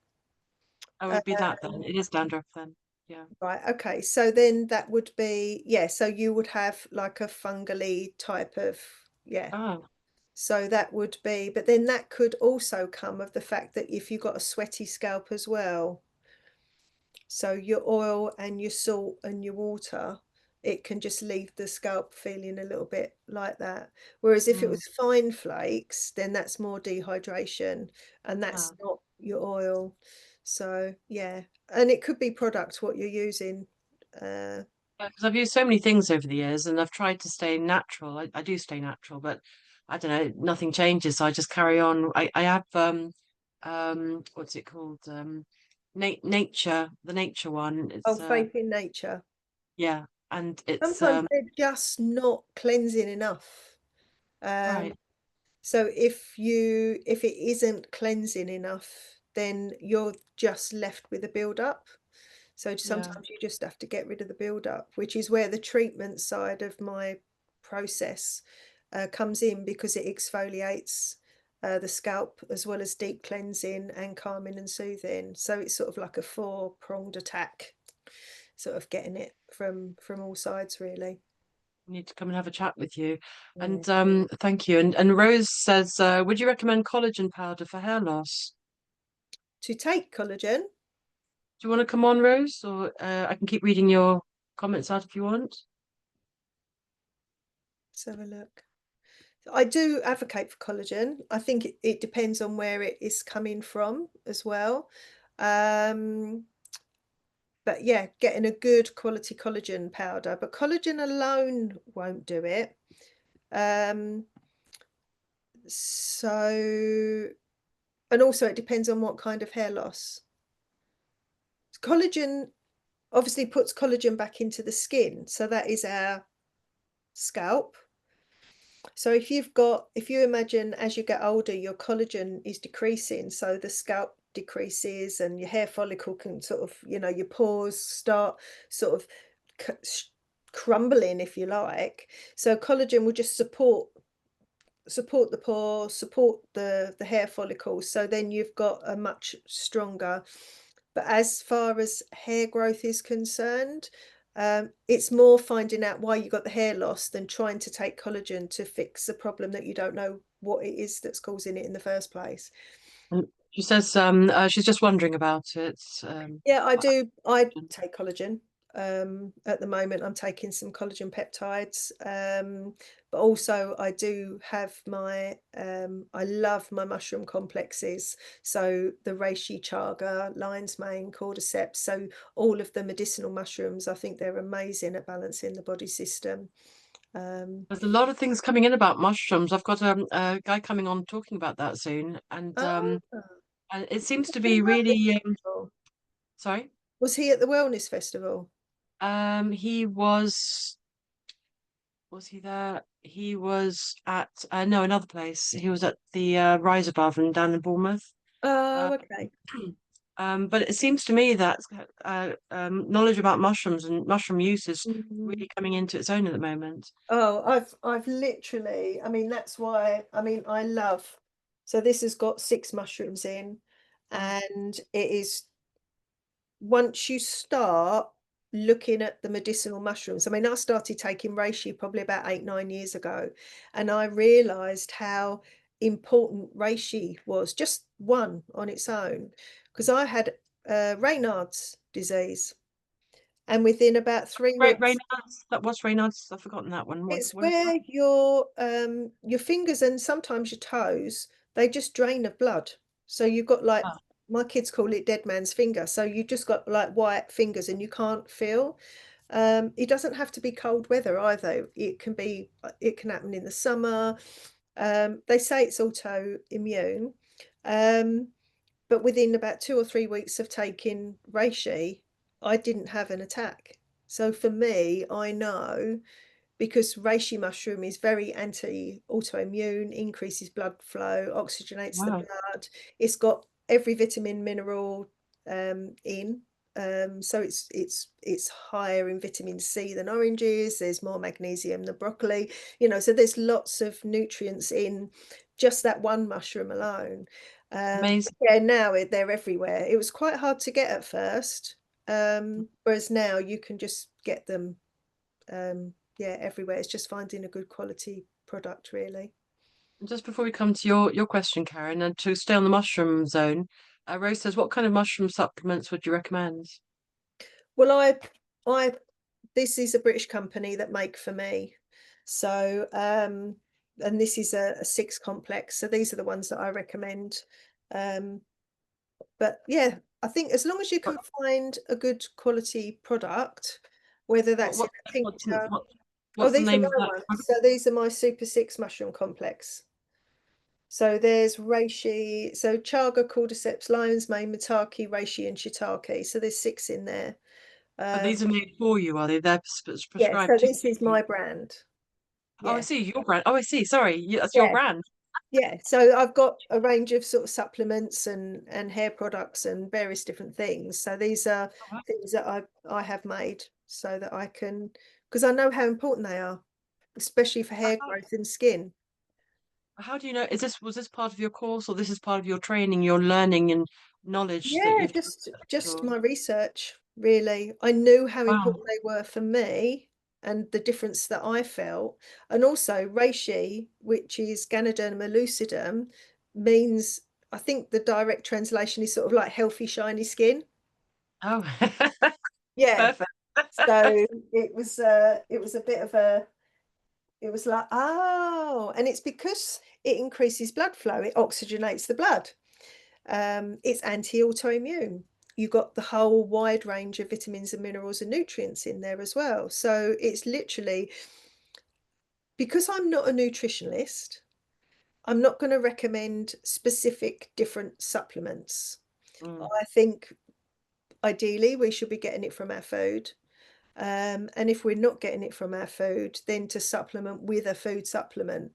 Oh, it Uh, would be that then. It is dandruff then. Yeah. right, okay. So then that would be, yeah, so you would have like a fungally type of, yeah. Oh, So that would be, but then that could also come of the fact that if you've got a sweaty scalp as well, so your oil and your salt and your water, it can just leave the scalp feeling a little bit like that. Whereas if it mm, was fine flakes, then that's more dehydration and that's ah. not your oil. So yeah, and it could be product what you're using. Uh, Because I've used so many things over the years and I've tried to stay natural. I do stay natural, but I don't know, nothing changes. So I just carry on. I have what's it called? Nature, the nature one. oh, It's faith in nature. yeah, and it's Sometimes they're just not cleansing enough. Um, right. So if it isn't cleansing enough, then you're just left with a build up. So Yeah. sometimes you just have to get rid of the build up, which is where the treatment side of my process comes in because it exfoliates the scalp as well as deep cleansing and calming and soothing. So it's sort of like a four-pronged attack, sort of getting it from all sides really. Need to come and have a chat with you. Yeah. And thank you. And Rose says, would you recommend collagen powder for hair loss? To take collagen, Do you want to come on, Rose? Or I can keep reading your comments out if you want. let's have a look. I do advocate for collagen. I think it depends on where it is coming from as well. Um, but yeah, getting a good quality collagen powder, but collagen alone won't do it. Um, so, and also it depends on what kind of hair loss. Collagen obviously puts collagen back into the skin. So that is our scalp. So if you imagine as you get older, your collagen is decreasing, so the scalp decreases and your hair follicle can sort of, your pores start sort of crumbling, if you like. So collagen will just support the pore, support the hair follicles. So then you've got a much stronger. But as far as hair growth is concerned, it's more finding out why you got the hair loss than trying to take collagen to fix a problem that you don't know what it is that's causing it in the first place. And she says she's just wondering about it. Yeah, I What do. I take collagen. At the moment, I'm taking some collagen peptides. But also I do have my, I love my mushroom complexes. So the reishi chaga, lion's mane, cordyceps. So all of the medicinal mushrooms, I think they're amazing at balancing the body system. There's a lot of things coming in about mushrooms. I've got a guy coming on talking about that soon, Oh, and it seems was to he at be the Wellness really Festival? sorry. Was he at the Wellness Festival? He was he there? He was at no, another place. He was at the Rise Above and down in Bournemouth. Uh, Oh, okay. but it seems to me that knowledge about mushrooms and mushroom use is Mm. really coming into its own at the moment. Oh, I've literally, I mean, that's why, I mean, I love, so this has got 6 mushrooms in, Wow. and it is, once you start looking at the medicinal mushrooms, I mean, I started taking reishi probably about 8, 9 years ago, and I realized how important reishi was, just one on its own, because I had Raynaud's disease, and within about 3 weeks. Reynard's, that was Reynard's. I've forgotten that one. It's What is that? where your fingers and sometimes your toes, they just drain of blood. So you've got like, Ah, my kids call it dead man's finger. So you just got like white fingers and you can't feel. It doesn't have to be cold weather either. It can happen in the summer. They say it's autoimmune. Um, but within about 2 or 3 weeks of taking reishi, I didn't have an attack. So for me, I know, because reishi mushroom is very anti-autoimmune, increases blood flow, oxygenates the wow. blood. It's got every vitamin, mineral, in. So it's higher in vitamin C than oranges. There's more magnesium than broccoli, so there's lots of nutrients in just that one mushroom alone. Amazing. Yeah, now they're everywhere. It was quite hard to get at first, whereas now you can just get them, yeah, everywhere. It's just finding a good quality product, really. Just before we come to your question, Karen, and to stay on the mushroom zone, Rose says, what kind of mushroom supplements would you recommend? Well, I this is a British company that make for me. So, and this is a 6 complex. So these are the ones that I recommend. Um, but yeah, I think as long as you What can find a good quality product, whether what that's in what a what's tincture. Oh, what's the these are name of my that ones. product? So these are my Super 6 mushroom complex. So there's reishi, so chaga, cordyceps, lion's mane, maitake, reishi, and shiitake. So there's 6 in there. But Um, these are made for you, are they? They're yeah, so prescribed to this is you. my brand. Oh, I Yeah. see your brand. Oh, I see. Sorry, that's your Yeah. brand. Yeah, so I've got a range of sort of supplements and hair products and various different things. So these are Oh, wow. things that I have made so that I can, because I know how important they are, especially for hair How, growth and skin. how do you know? Was this part of your course, or this is part of your training, your learning and knowledge that Yeah, you've just developed? my research, really. I knew how Wow. important they were for me and the difference that I felt. And also reishi, which is Ganoderma lucidum, means, I think the direct translation is sort of like healthy, shiny skin. Oh, Yeah. perfect. So it was a bit of a, it was like, oh, and it's because it increases blood flow, it oxygenates the blood. It's anti-autoimmune. You got the whole wide range of vitamins and minerals and nutrients in there as well. So it's literally, because I'm not a nutritionist, I'm not going to recommend specific different supplements. Mm, I think ideally we should be getting it from our food. And if we're not getting it from our food, then to supplement with a food supplement.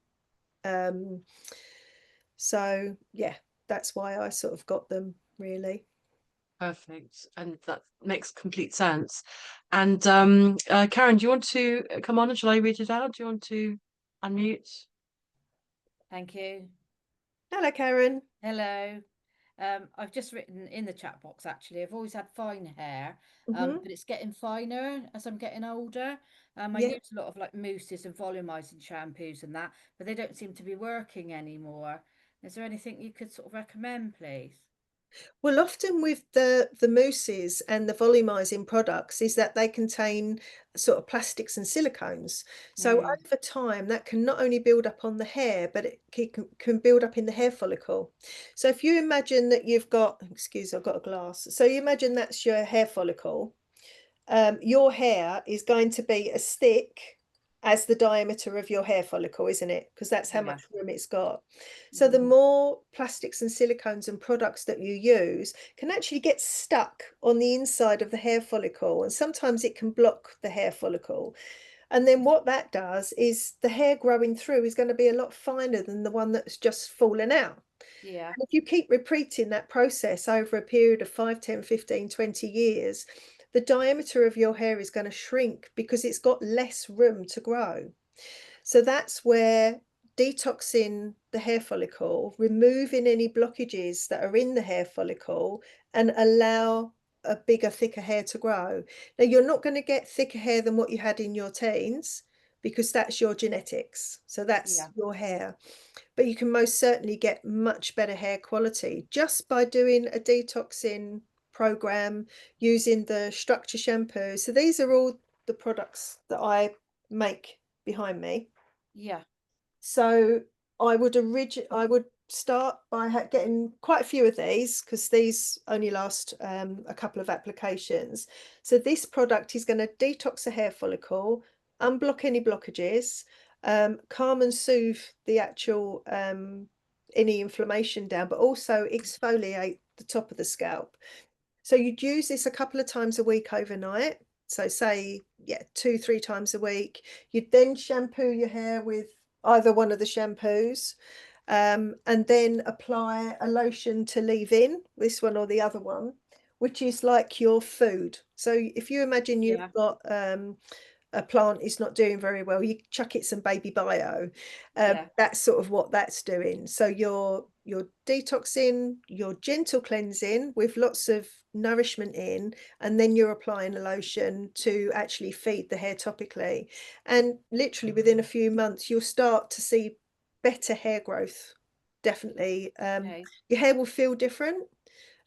Um, so yeah, that's why I sort of got them, really. perfect. And that makes complete sense. And Karen, do you want to come on and shall I read it out? Do you want to unmute? Thank you. Hello, Karen. Hello. I've just written in the chat box actually. I've always had fine hair, Hmm. but it's getting finer as I'm getting older. I Yeah. use a lot of like mousses and volumizing shampoos and that, but they don't seem to be working anymore. Is there anything you could sort of recommend, please? Well, often with the mousses and the volumizing products is that they contain sort of plastics and silicones. So Hmm. over time, that can not only build up on the hair, but it can build up in the hair follicle. So if you imagine that you've got, excuse, I've got a glass. So you imagine that's your hair follicle. Your hair is going to be as thick as the diameter of your hair follicle, isn't it? Because that's how Yeah. much room it's got. So the Hmm. more plastics and silicones and products that you use can actually get stuck on the inside of the hair follicle, and sometimes it can block the hair follicle. And then what that does is the hair growing through is going to be a lot finer than the one that's just fallen out. Yeah. And if you keep repeating that process over a period of 5, 10, 15, 20 years, the diameter of your hair is going to shrink because it's got less room to grow. So that's where detoxing the hair follicle, removing any blockages that are in the hair follicle, and allow a bigger, thicker hair to grow. Now, you're not going to get thicker hair than what you had in your teens because that's your genetics. So that's Yeah. your hair. But you can most certainly get much better hair quality just by doing a detoxing program using the structure shampoo. So these are all the products that I make behind me. Yeah. So I would start by getting quite a few of these because these only last a couple of applications. So this product is going to detox the hair follicle, unblock any blockages, calm and soothe the actual any inflammation down, but also exfoliate the top of the scalp. So you'd use this a couple of times a week overnight. So say, yeah, 2, 3 times a week. You'd then shampoo your hair with either one of the shampoos, and then apply a lotion to leave in, this one or the other one, which is like your food. So if you imagine you've Yeah. got a plant is not doing very well, you chuck it some baby bio. Yeah. That's sort of what that's doing. So you're detoxing, you're gentle cleansing with lots of nourishment in, and then you're applying a lotion to actually feed the hair topically. And literally within a few months, you'll start to see better hair growth. Definitely. Okay. Your hair will feel different.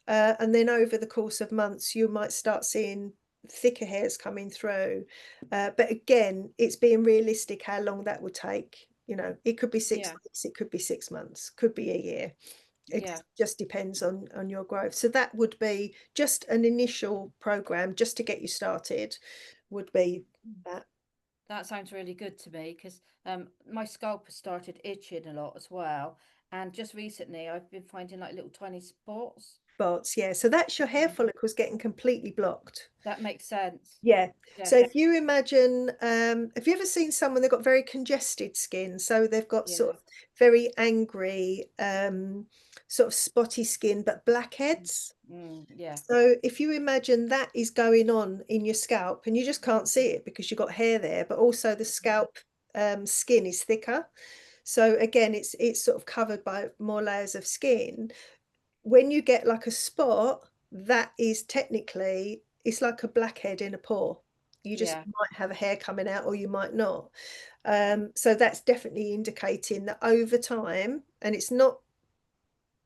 And then over the course of months, you might start seeing thicker hairs coming through. But again, it's being realistic how long that would take. You know, it could be 6 Yeah. weeks, it could be 6 months, could be a year. It Yeah. just depends on your growth. So that would be just an initial program just to get you started, would be that. That sounds really good to me because my scalp has started itching a lot as well. And just recently, I've been finding like little tiny spots. Spots, yeah. So that's your hair Yeah. follicles getting completely blocked. That makes sense. Yeah. Yeah. So if you imagine, have you ever seen someone, they've got very congested skin? So they've got Yeah. sort of very angry, sort of spotty skin, but blackheads. Yeah. So if you imagine that is going on in your scalp and you just can't see it because you've got hair there, but also the scalp skin is thicker. So again, it's sort of covered by more layers of skin. When you get like a spot, that is technically, it's like a blackhead in a pore. You just Yeah. might have a hair coming out or you might not. So that's definitely indicating that over time, and it's not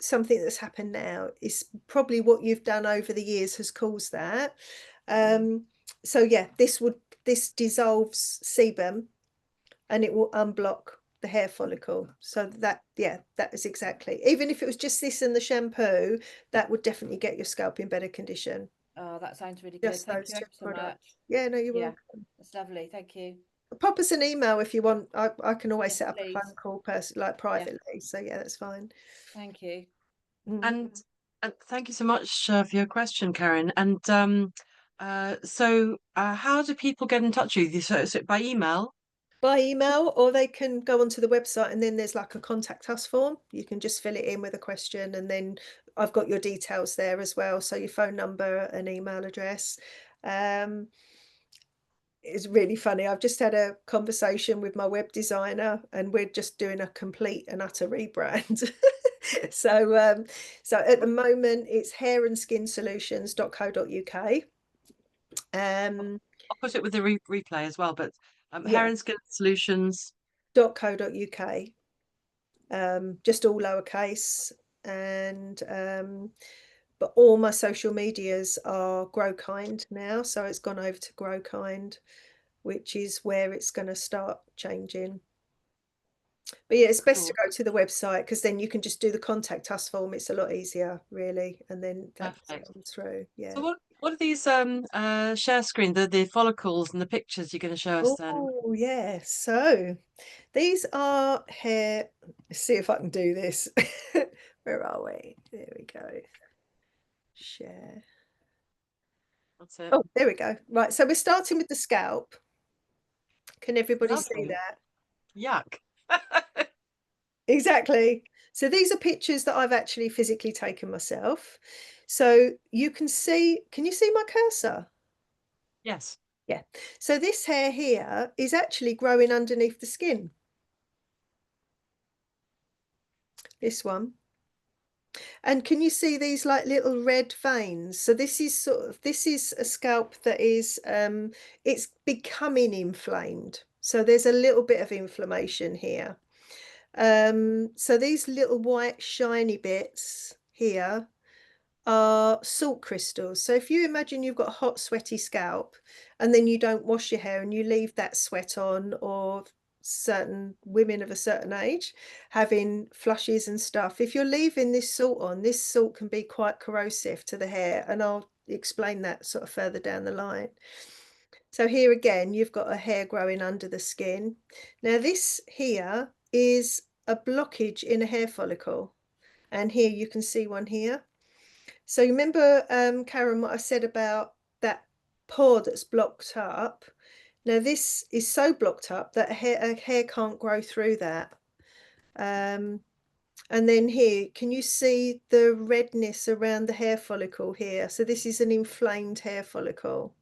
something that's happened now, it's probably what you've done over the years has caused that. So yeah, this dissolves sebum and it will unblock the hair follicle. So that, yeah, that is exactly, even if it was just this and the shampoo, that would definitely get your scalp in better condition. Oh, that sounds really good. Just Thank those you two ever so products. much. Yeah, no, you're Yeah. welcome. That's lovely. Thank you. Pop us an email if you want. I can always Yes, set up a please. phone call like Yeah. privately. So yeah, that's fine. Thank you. And thank you so much for your question, Karen. And how do people get in touch with you? So by email? By email, or they can go onto the website and then there's like a contact us form. You can just fill it in with a question and then I've got your details there as well. So your phone number and email address. It's really funny. I've just had a conversation with my web designer and we're just doing a complete and utter rebrand. So at the moment it's hairandskinsolutions.co.uk. I'll put it with the replay as well, but Hair Yeah, and Skin Solutions. .co.uk. Just all lowercase. And but all my social medias are Grow Kind now, so it's gone over to Grow Kind, which is where it's going to start changing. But yeah, it's best to Cool. go to the website because then you can just do the contact us form. It's a lot easier, really, and then that Perfect. comes through. So Yeah. what are these share screen, the follicles and the pictures you're going to show us then? Oh yeah. So these are hair. Let's see if I can do this. Where are we? There we go. Share. That's it. Oh, there we go. Right. So we're starting with the scalp. Can everybody see Lovely. that? Yuck. Exactly. So these are pictures that I've actually physically taken myself. So you can see, can you see my cursor? Yes. Yeah. So this hair here is actually growing underneath the skin. This one. And can you see these like little red veins? So this is this is a scalp that is, it's becoming inflamed. So there's a little bit of inflammation here. So these little white shiny bits here are salt crystals. So if you imagine you've got a hot, sweaty scalp and then you don't wash your hair and you leave that sweat on, or certain women of a certain age having flushes and stuff, if you're leaving this salt on, this salt can be quite corrosive to the hair. And I'll explain that sort of further down the line. So here again, you've got a hair growing under the skin. Now this here is a blockage in a hair follicle. And here you can see one here. So you remember, Karen, what I said about that pore that's blocked up? Now this is so blocked up that a hair can't grow through that. And then here, can you see the redness around the hair follicle here? So this is an inflamed hair follicle.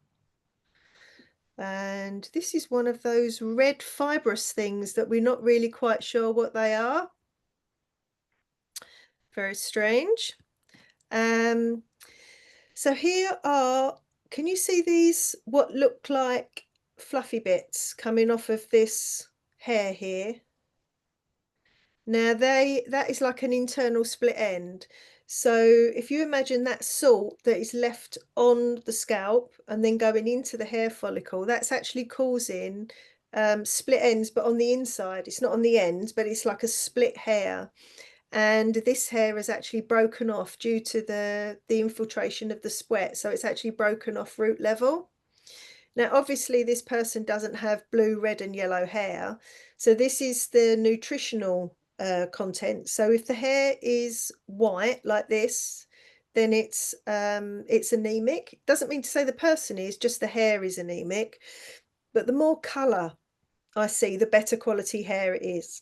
And this is one of those red fibrous things that we're not really quite sure what they are. Very strange. So here are, can you see these, what look like fluffy bits coming off of this hair here? Now that is like an internal split end. So if you imagine that salt that is left on the scalp and then going into the hair follicle, that's actually causing split ends, but on the inside. It's not on the ends, but it's like a split hair. And this hair is actually broken off due to the infiltration of the sweat. So it's actually broken off root level. Now, obviously, this person doesn't have blue, red, and yellow hair. So this is the nutritional content. So if the hair is white like this, then it's anemic. Doesn't mean to say the person is, just the hair is anemic. But the more colour I see, the better quality hair it is.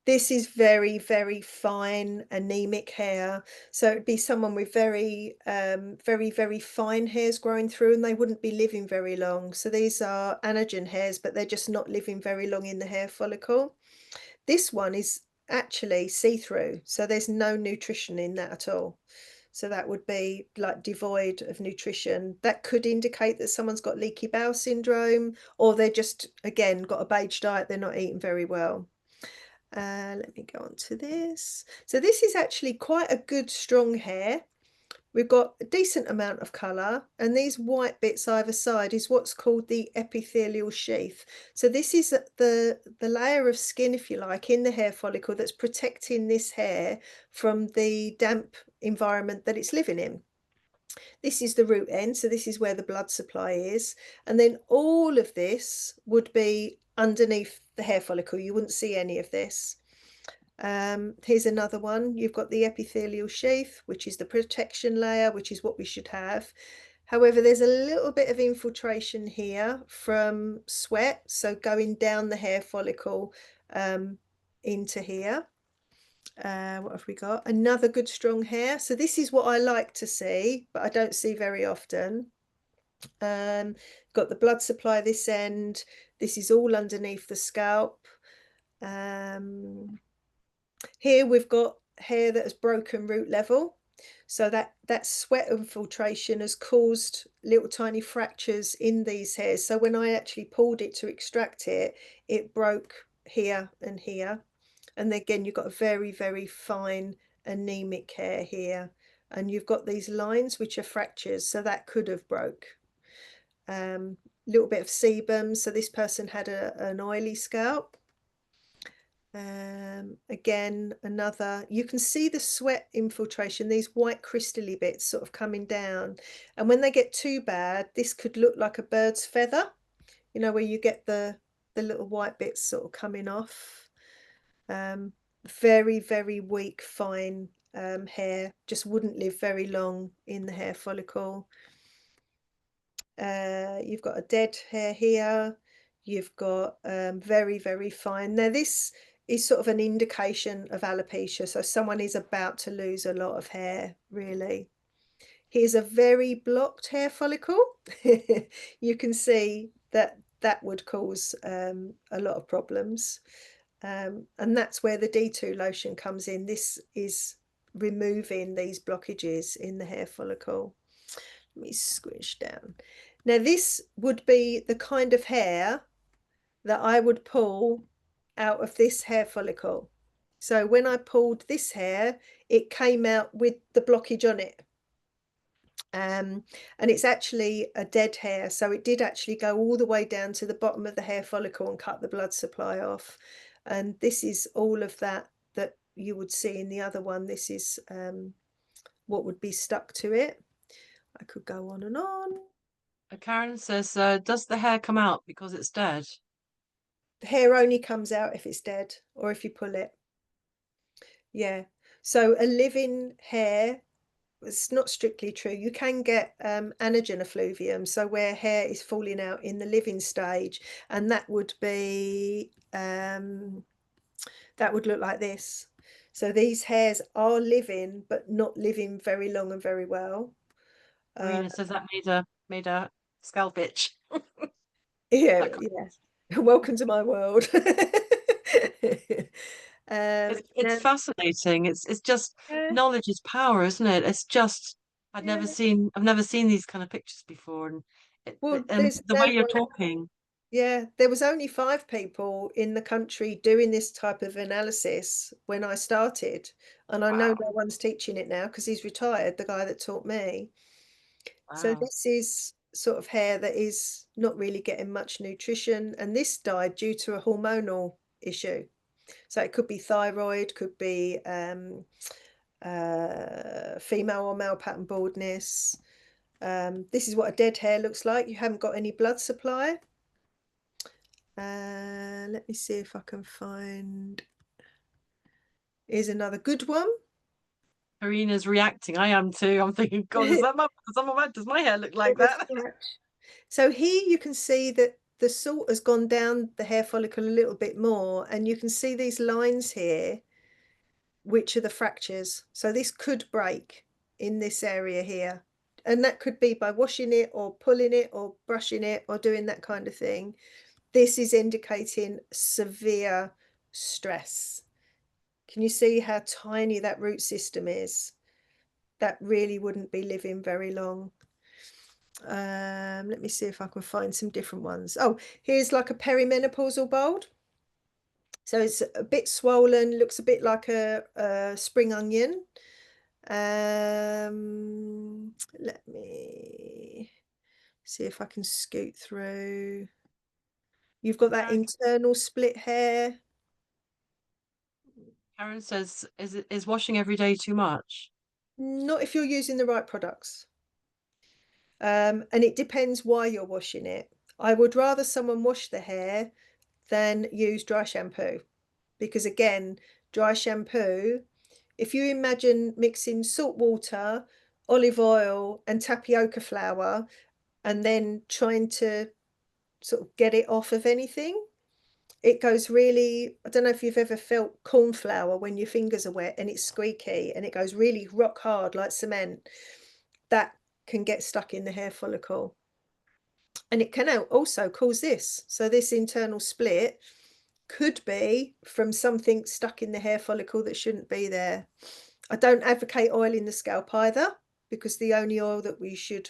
This is very, very fine anemic hair. So it'd be someone with very, very fine hairs growing through, and they wouldn't be living very long. So these are anagen hairs, but they're just not living very long in the hair follicle. This one is actually see-through, so there's no nutrition in that at all. So that would be like devoid of nutrition. That could indicate that someone's got leaky bowel syndrome, or they're just, again, got a beige diet, they're not eating very well. Let me go on to this. So this is actually quite a good strong hair. We've got a decent amount of colour, and these white bits either side is what's called the epithelial sheath. So this is the layer of skin, if you like, in the hair follicle that's protecting this hair from the damp environment that it's living in. This is the root end, so this is where the blood supply is. And then all of this would be underneath the hair follicle. You wouldn't see any of this. Here's another one. You've got the epithelial sheath, which is the protection layer, which is what we should have. However, there's a little bit of infiltration here from sweat, so going down the hair follicle into here. What have we got? Another good strong hair. So this is what I like to see, but I don't see very often. Got the blood supply this end. This is all underneath the scalp. Here we've got hair that has broken root level. So that sweat infiltration has caused little tiny fractures in these hairs. So when I actually pulled it to extract it, it broke here and here. And again, you've got a very, very fine anemic hair here. And you've got these lines which are fractures, so that could have broke. Little bit of sebum, so this person had an oily scalp. Again, another, you can see the sweat infiltration, these white crystally bits sort of coming down. And when they get too bad, this could look like a bird's feather, you know, where you get the little white bits sort of coming off. Very, very weak, fine hair, just wouldn't live very long in the hair follicle. You've got a dead hair here. You've got very, very fine. Now this is sort of an indication of alopecia. So someone is about to lose a lot of hair, really. Here's a very blocked hair follicle. You can see that that would cause a lot of problems. And that's where the D2 lotion comes in. This is removing these blockages in the hair follicle. Let me squish down. Now this would be the kind of hair that I would pull out of this hair follicle. So when I pulled this hair, it came out with the blockage on it. And it's actually a dead hair, so it did actually go all the way down to the bottom of the hair follicle and cut the blood supply off. And this is all of that you would see in the other one. This is what would be stuck to it. I could go on and on. Karen says, does the hair come out because it's dead? The hair only comes out if it's dead or if you pull it. Yeah. So a living hair, it's not strictly true. You can get anagen effluvium, so where hair is falling out in the living stage, and that would be that would look like this. So these hairs are living, but not living very long and very well. Karina says that made a scalp itch. Yeah, That yeah. Welcome to my world. it's Now, fascinating. It's just yeah, knowledge is power, isn't it? It's just yeah. I've never seen these kind of pictures before, and Well, and there's the no way you're one. talking. Yeah, there was only 5 people in the country doing this type of analysis when I started, and I know Wow, no one's teaching it now because he's retired, the guy that taught me. So wow. this is sort of hair that is not really getting much nutrition, and this died due to a hormonal issue. So it could be thyroid, could be female or male pattern baldness. This is what a dead hair looks like. You haven't got any blood supply. Let me see if I can find. Here's another good one. Karina's reacting. I am too. I'm thinking, God, is that does my hair look like that? So here you can see that the salt has gone down the hair follicle a little bit more, and you can see these lines here, which are the fractures. So this could break in this area here. And that could be by washing it or pulling it or brushing it or doing that kind of thing. This is indicating severe stress. Can you see how tiny that root system is? That really wouldn't be living very long. Let me see if I can find some different ones. Oh, here's like a perimenopausal bald. So it's a bit swollen, looks a bit like a spring onion. Let me see if I can scoot through. You've got that internal split hair. Karen says, is washing every day too much? Not if you're using the right products. And it depends why you're washing it. I would rather someone wash the hair than use dry shampoo, because again, dry shampoo, if you imagine mixing salt water, olive oil and tapioca flour and then trying to sort of get it off of anything, it goes really, I don't know if you've ever felt corn flour when your fingers are wet and it's squeaky and it goes really rock hard like cement. That can get stuck in the hair follicle. And it can also cause this. So this internal split could be from something stuck in the hair follicle that shouldn't be there. I don't advocate oiling the scalp either, because the only oil that we should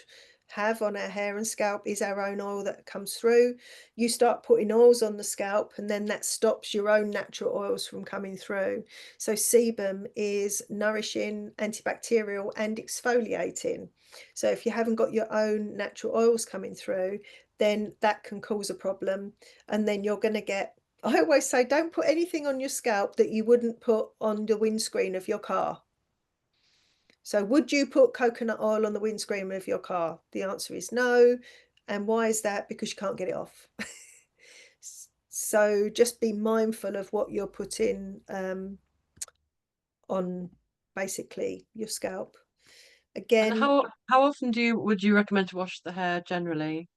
have on our hair and scalp is our own oil that comes through. You start putting oils on the scalp and then that stops your own natural oils from coming through. So sebum is nourishing, antibacterial and exfoliating. So if you haven't got your own natural oils coming through, then that can cause a problem. And then you're going to get, I always say, don't put anything on your scalp that you wouldn't put on the windscreen of your car. So would you put coconut oil on the windscreen of your car? The answer is no. And why is that? Because you can't get it off. So just be mindful of what you're putting on basically your scalp. And Again, how often would you recommend to wash the hair generally?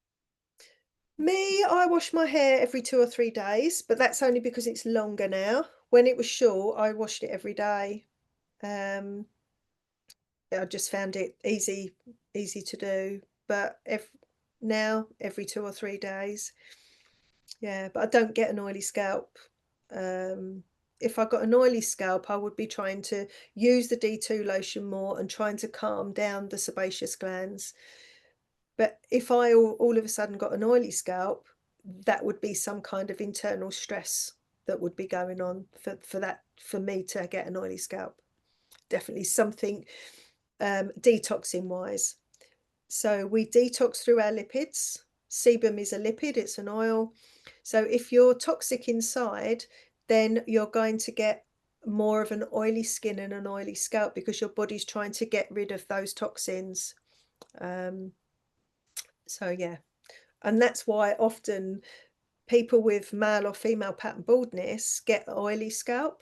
I wash my hair every 2 or 3 days, but that's only because it's longer now. When it was short, I washed it every day. I just found it easy to do. But now every 2 or 3 days. Yeah, but I don't get an oily scalp. If I got an oily scalp, I would be trying to use the D2 lotion more and trying to calm down the sebaceous glands. But if I all of a sudden got an oily scalp, that would be some kind of internal stress that would be going on for me to get an oily scalp. Definitely something detoxing wise. So we detox through our lipids. Sebum is a lipid, it's an oil. So if you're toxic inside, then you're going to get more of an oily skin and an oily scalp because your body's trying to get rid of those toxins. So yeah, and that's why often people with male or female pattern baldness get oily scalp.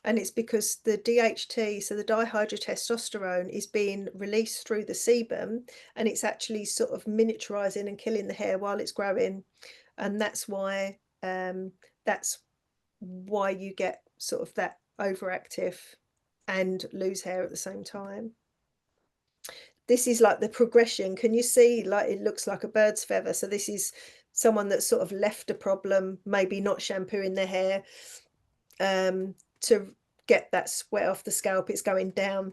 And it's because the DHT, so the dihydrotestosterone, is being released through the sebum, and it's actually sort of miniaturizing and killing the hair while it's growing. And that's why you get sort of that overactive and lose hair at the same time. This is like the progression. Can you see, like, it looks like a bird's feather? So this is someone that's sort of left a problem, maybe not shampooing their hair, to get that sweat off the scalp. It's going down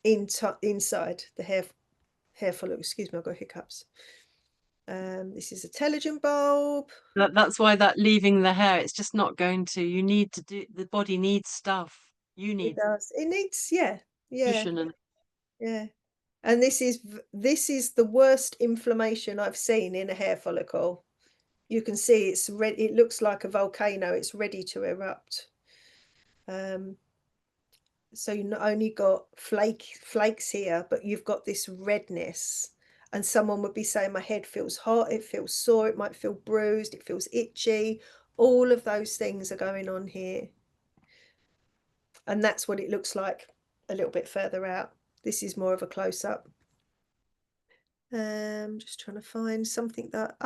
inside the hair follicle. Excuse me, I've got hiccups. This is a telogen bulb. That's why that leaving the hair, it's just not going to. You need to do, the body needs stuff. You It need does. It needs, yeah, nutrition and yeah. And this is the worst inflammation I've seen in a hair follicle. You can see it's red. It looks like a volcano. It's ready to erupt. So you not only got flakes here, but you've got this redness. And someone would be saying, my head feels hot, it feels sore, it might feel bruised, it feels itchy. All of those things are going on here. And that's what it looks like a little bit further out. This is more of a close-up. Just trying to find something that,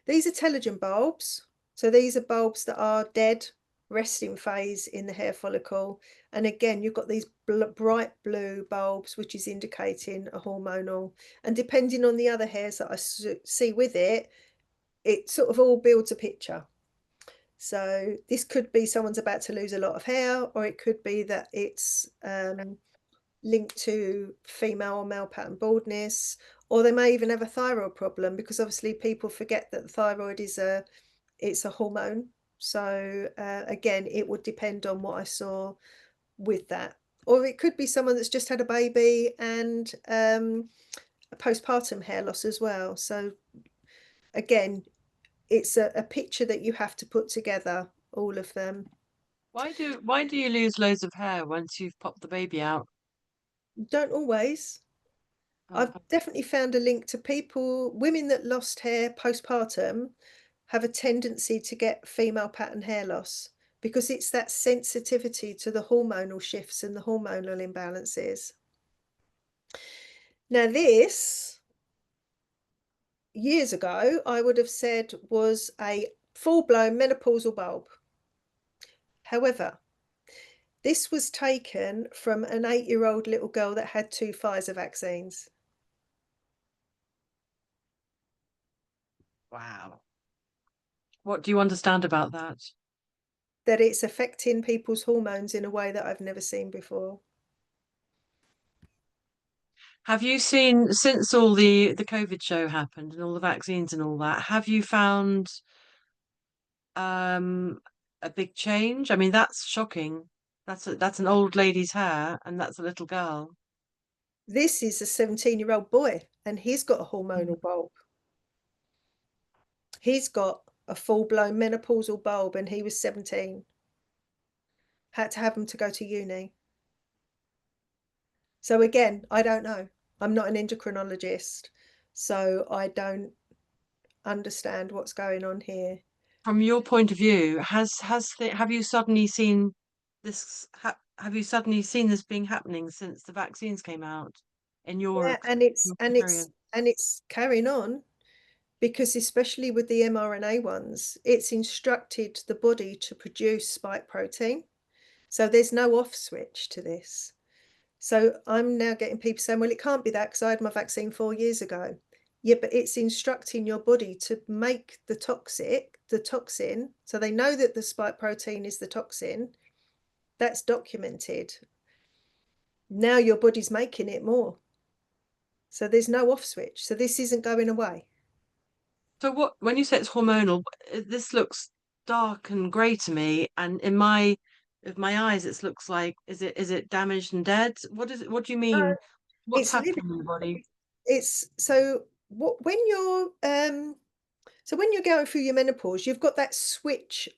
these are telogen bulbs. So these are bulbs that are dead, resting phase in the hair follicle. And again, you've got these bright blue bulbs, which is indicating a hormonal. And depending on the other hairs that I see with it, it sort of all builds a picture. So this could be someone's about to lose a lot of hair, or it could be that it's linked to female or male pattern baldness, or they may even have a thyroid problem, because obviously people forget that the thyroid is it's a hormone. So again, it would depend on what I saw with that. Or it could be someone that's just had a baby and a postpartum hair loss as well. So again, it's a picture that you have to put together, all of them. why do you lose loads of hair once you've popped the baby out? Don't always. Oh, I've definitely found a link to women that lost hair postpartum have a tendency to get female pattern hair loss, because it's that sensitivity to the hormonal shifts and the hormonal imbalances. Now this, years ago, I would have said was a full-blown menopausal bulb. However, this was taken from an 8-year-old little girl that had 2 Pfizer vaccines. wow. What do you understand about that? That it's affecting people's hormones in a way that I've never seen before. Have you seen, since all the COVID show happened and all the vaccines and all that, have you found um a big change? I mean, that's shocking. That's an old lady's hair and that's a little girl. This is a 17-year-old boy, and he's got a hormonal bulb. He's got a full-blown menopausal bulb, and he was 17. Had to have him to go to uni. So again, I don't know. I'm not an endocrinologist, so I don't understand what's going on here. From your point of view, have you suddenly seen this have you suddenly seen this being happening since the vaccines came out in Yeah, your experience? and it's carrying on, because especially with the mRNA ones, it's instructed the body to produce spike protein. So there's no off switch to this. So I'm now getting people saying, well, it can't be that because I had my vaccine 4 years ago. Yeah, but it's instructing your body to make the toxin. So they know that the spike protein is the toxin. That's documented. Now your body's making it more. So there's no off switch. So this isn't going away. So what, when you say it's hormonal, this looks dark and grey to me, and in my with my eyes, it looks like is it damaged and dead? What is it? What do you mean? What's It's living. happening in the body? It's so when you're going through your menopause, you've got that switch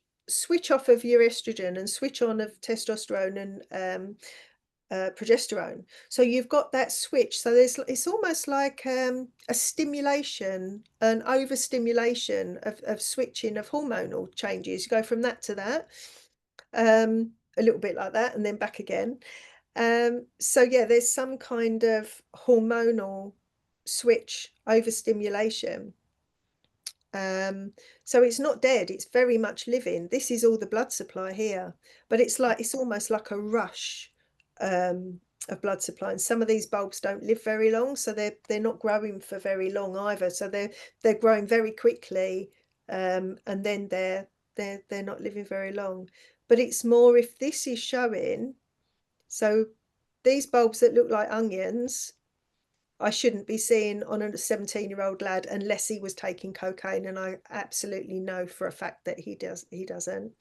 off of your estrogen and switch on of testosterone and progesterone. So you've got that switch. So it's almost like a stimulation, an overstimulation of switching of hormonal changes. You go from that to that, a little bit like that, and then back again. So yeah, there's some kind of hormonal switch overstimulation. So it's not dead, it's very much living. This is all the blood supply here, but it's almost like a rush of blood supply. And some of these bulbs don't live very long, so they're not growing for very long either. So they're growing very quickly, and then they're not living very long. But it's more if this is showing, so these bulbs that look like onions, I shouldn't be seeing on a 17-year-old lad unless he was taking cocaine, and I absolutely know for a fact that he doesn't.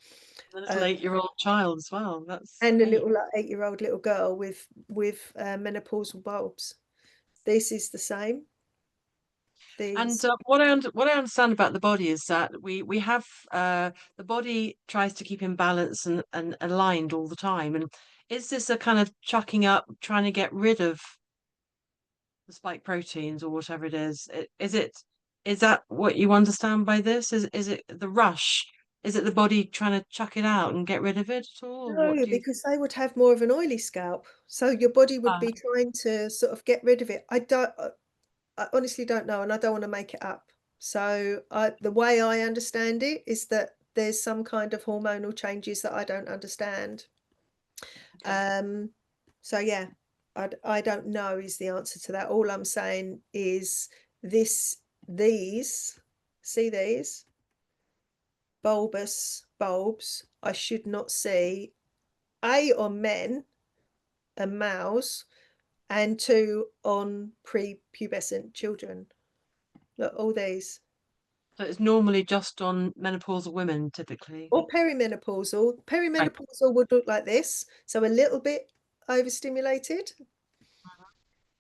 A little 8-year-old child as well. That's And a great. little 8-year-old little girl with menopausal bulbs. This is the same. And These. what I understand about the body is that we have the body tries to keep in balance and aligned all the time. And is this a kind of chucking up, trying to get rid of the spike proteins or whatever it is? Is that what you understand by this? Is it the rush? Is it the body trying to chuck it out and get rid of it at all? Or what No, do you? because they would have more of an oily scalp. So your body would Ah, be trying to sort of get rid of it. I honestly don't know, and I don't want to make it up. So the way I understand it is that there's some kind of hormonal changes that I don't understand. okay. So yeah, I don't know is the answer to that. All I'm saying is these, see these bulbous bulbs, I should not see on men and males, and 2 on prepubescent children. Look, all these. So it's normally just on menopausal women, typically. Or perimenopausal. Right. Perimenopausal would look like this, so a little bit overstimulated.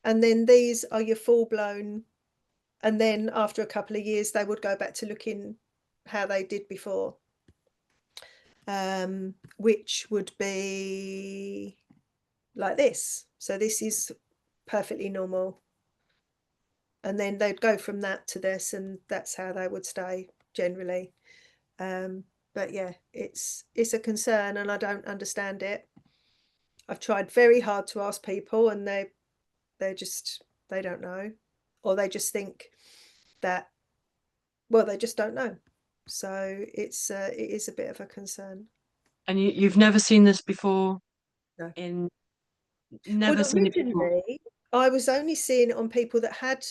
And then these are your full-blown, and then after a couple of years they would go back to looking how they did before, which would be like this. So this is perfectly normal, and then they'd go from that to this, and that's how they would stay generally. But yeah, it's a concern, and I don't understand it. I've tried very hard to ask people, and they don't know, or they just think that, well, they just don't know. So it is a bit of a concern. And you've never seen this before No. in Well, never seen it before. originally I was only seeing it on people that had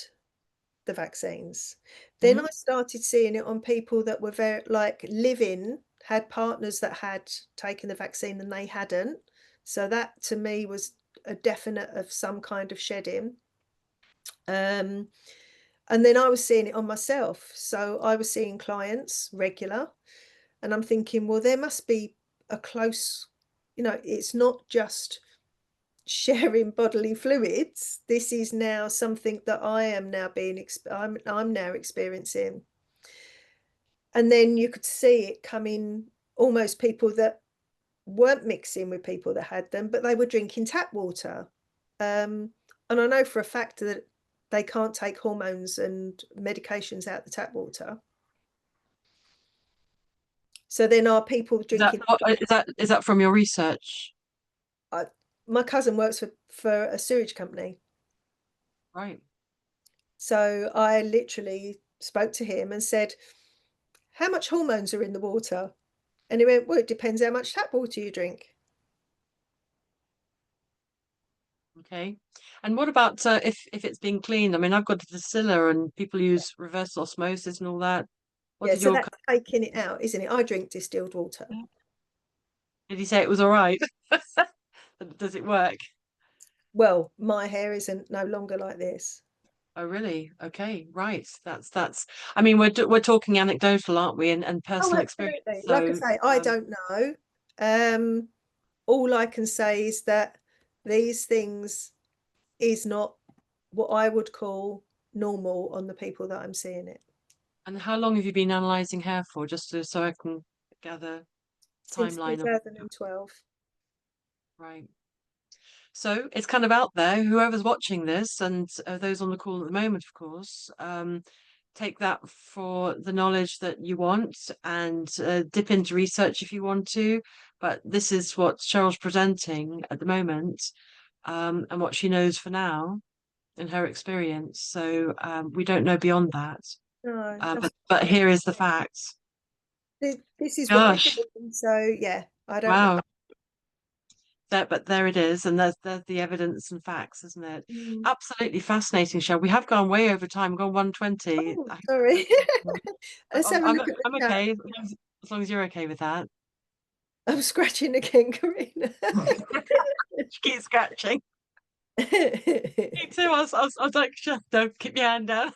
the vaccines. Then Hmm. I started seeing it on people that were very like living, had partners that had taken the vaccine and they hadn't. So that to me was a definite of some kind of shedding. And then I was seeing it on myself. So I was seeing clients regular, and I'm thinking, well, there must be a close, it's not just sharing bodily fluids. This is now something that I am now I'm now experiencing. And then you could see it coming, almost people that weren't mixing with people that had them, but they were drinking tap water. And I know for a fact that they can't take hormones and medications out the tap water. So then are people Is that drinking? is that from your research? My cousin works for a sewage company. Right. So I literally spoke to him and said, how much hormones are in the water? And he went, well, it depends how much tap water you drink. Okay. And what about if it's being cleaned? I mean, I've got a distiller and people use reverse osmosis and all that. What Yeah, did so your that's taking it out, isn't it? I drink distilled water. did he say it was all right? Does it work? Well, my hair isn't no longer like this. Oh, really? Okay, right. That's. I mean, we're talking anecdotal, aren't we? And Oh, personal experience. absolutely. Like I So, say, I don't know. Um, all I can say is that these things is not what I would call normal on the people that I'm seeing it. and how long have you been analysing hair for? Just so I can gather Since timeline of 2012. right. So it's kind of out there. Whoever's watching this, and those on the call at the moment, of course, take that for the knowledge that you want, and dip into research if you want to. But this is what Cheryl's presenting at the moment, and what she knows for now in her experience. So we don't know beyond that. No, But here is the facts. this is what we're Gosh, doing. So yeah, I don't know. wow. But there it is, and there's the evidence and facts, isn't it? Mm. Absolutely fascinating, show. We have gone way over time, gone 120. Oh, sorry. Let's have a I'm look at the I'm chat. okay as long as you're okay with that. I'm scratching again, Karina. She keeps scratching. Me too. I was like, shut don't keep your hand down.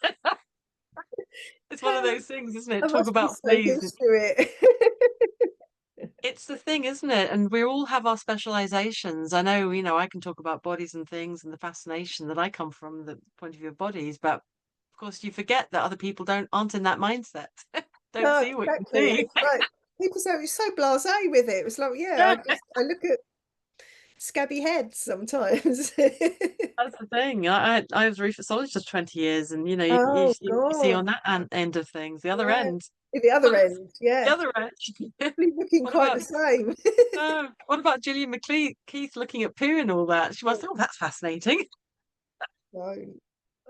It's one of those things, isn't it? I Talk must be about so fleas. used to it. It's the thing, isn't it? And we all have our specializations. I know, I can talk about bodies and things and the fascination that I come from the point of view of bodies, but of course you forget that other people aren't in that mindset. Don't No, see what you exactly. see. It's like people say it's so blasé with it. It's like, yeah, Yeah, I look at scabby heads sometimes. that's the thing. I was a reflexologist for 20 years, and Oh you see God. on that end of things, the other Yeah. end. At the other Well, end, the yeah. other end. Probably looking What quite the about same. what about Gillian Keith looking at poo and all that? She must. Oh, that's fascinating. Don't.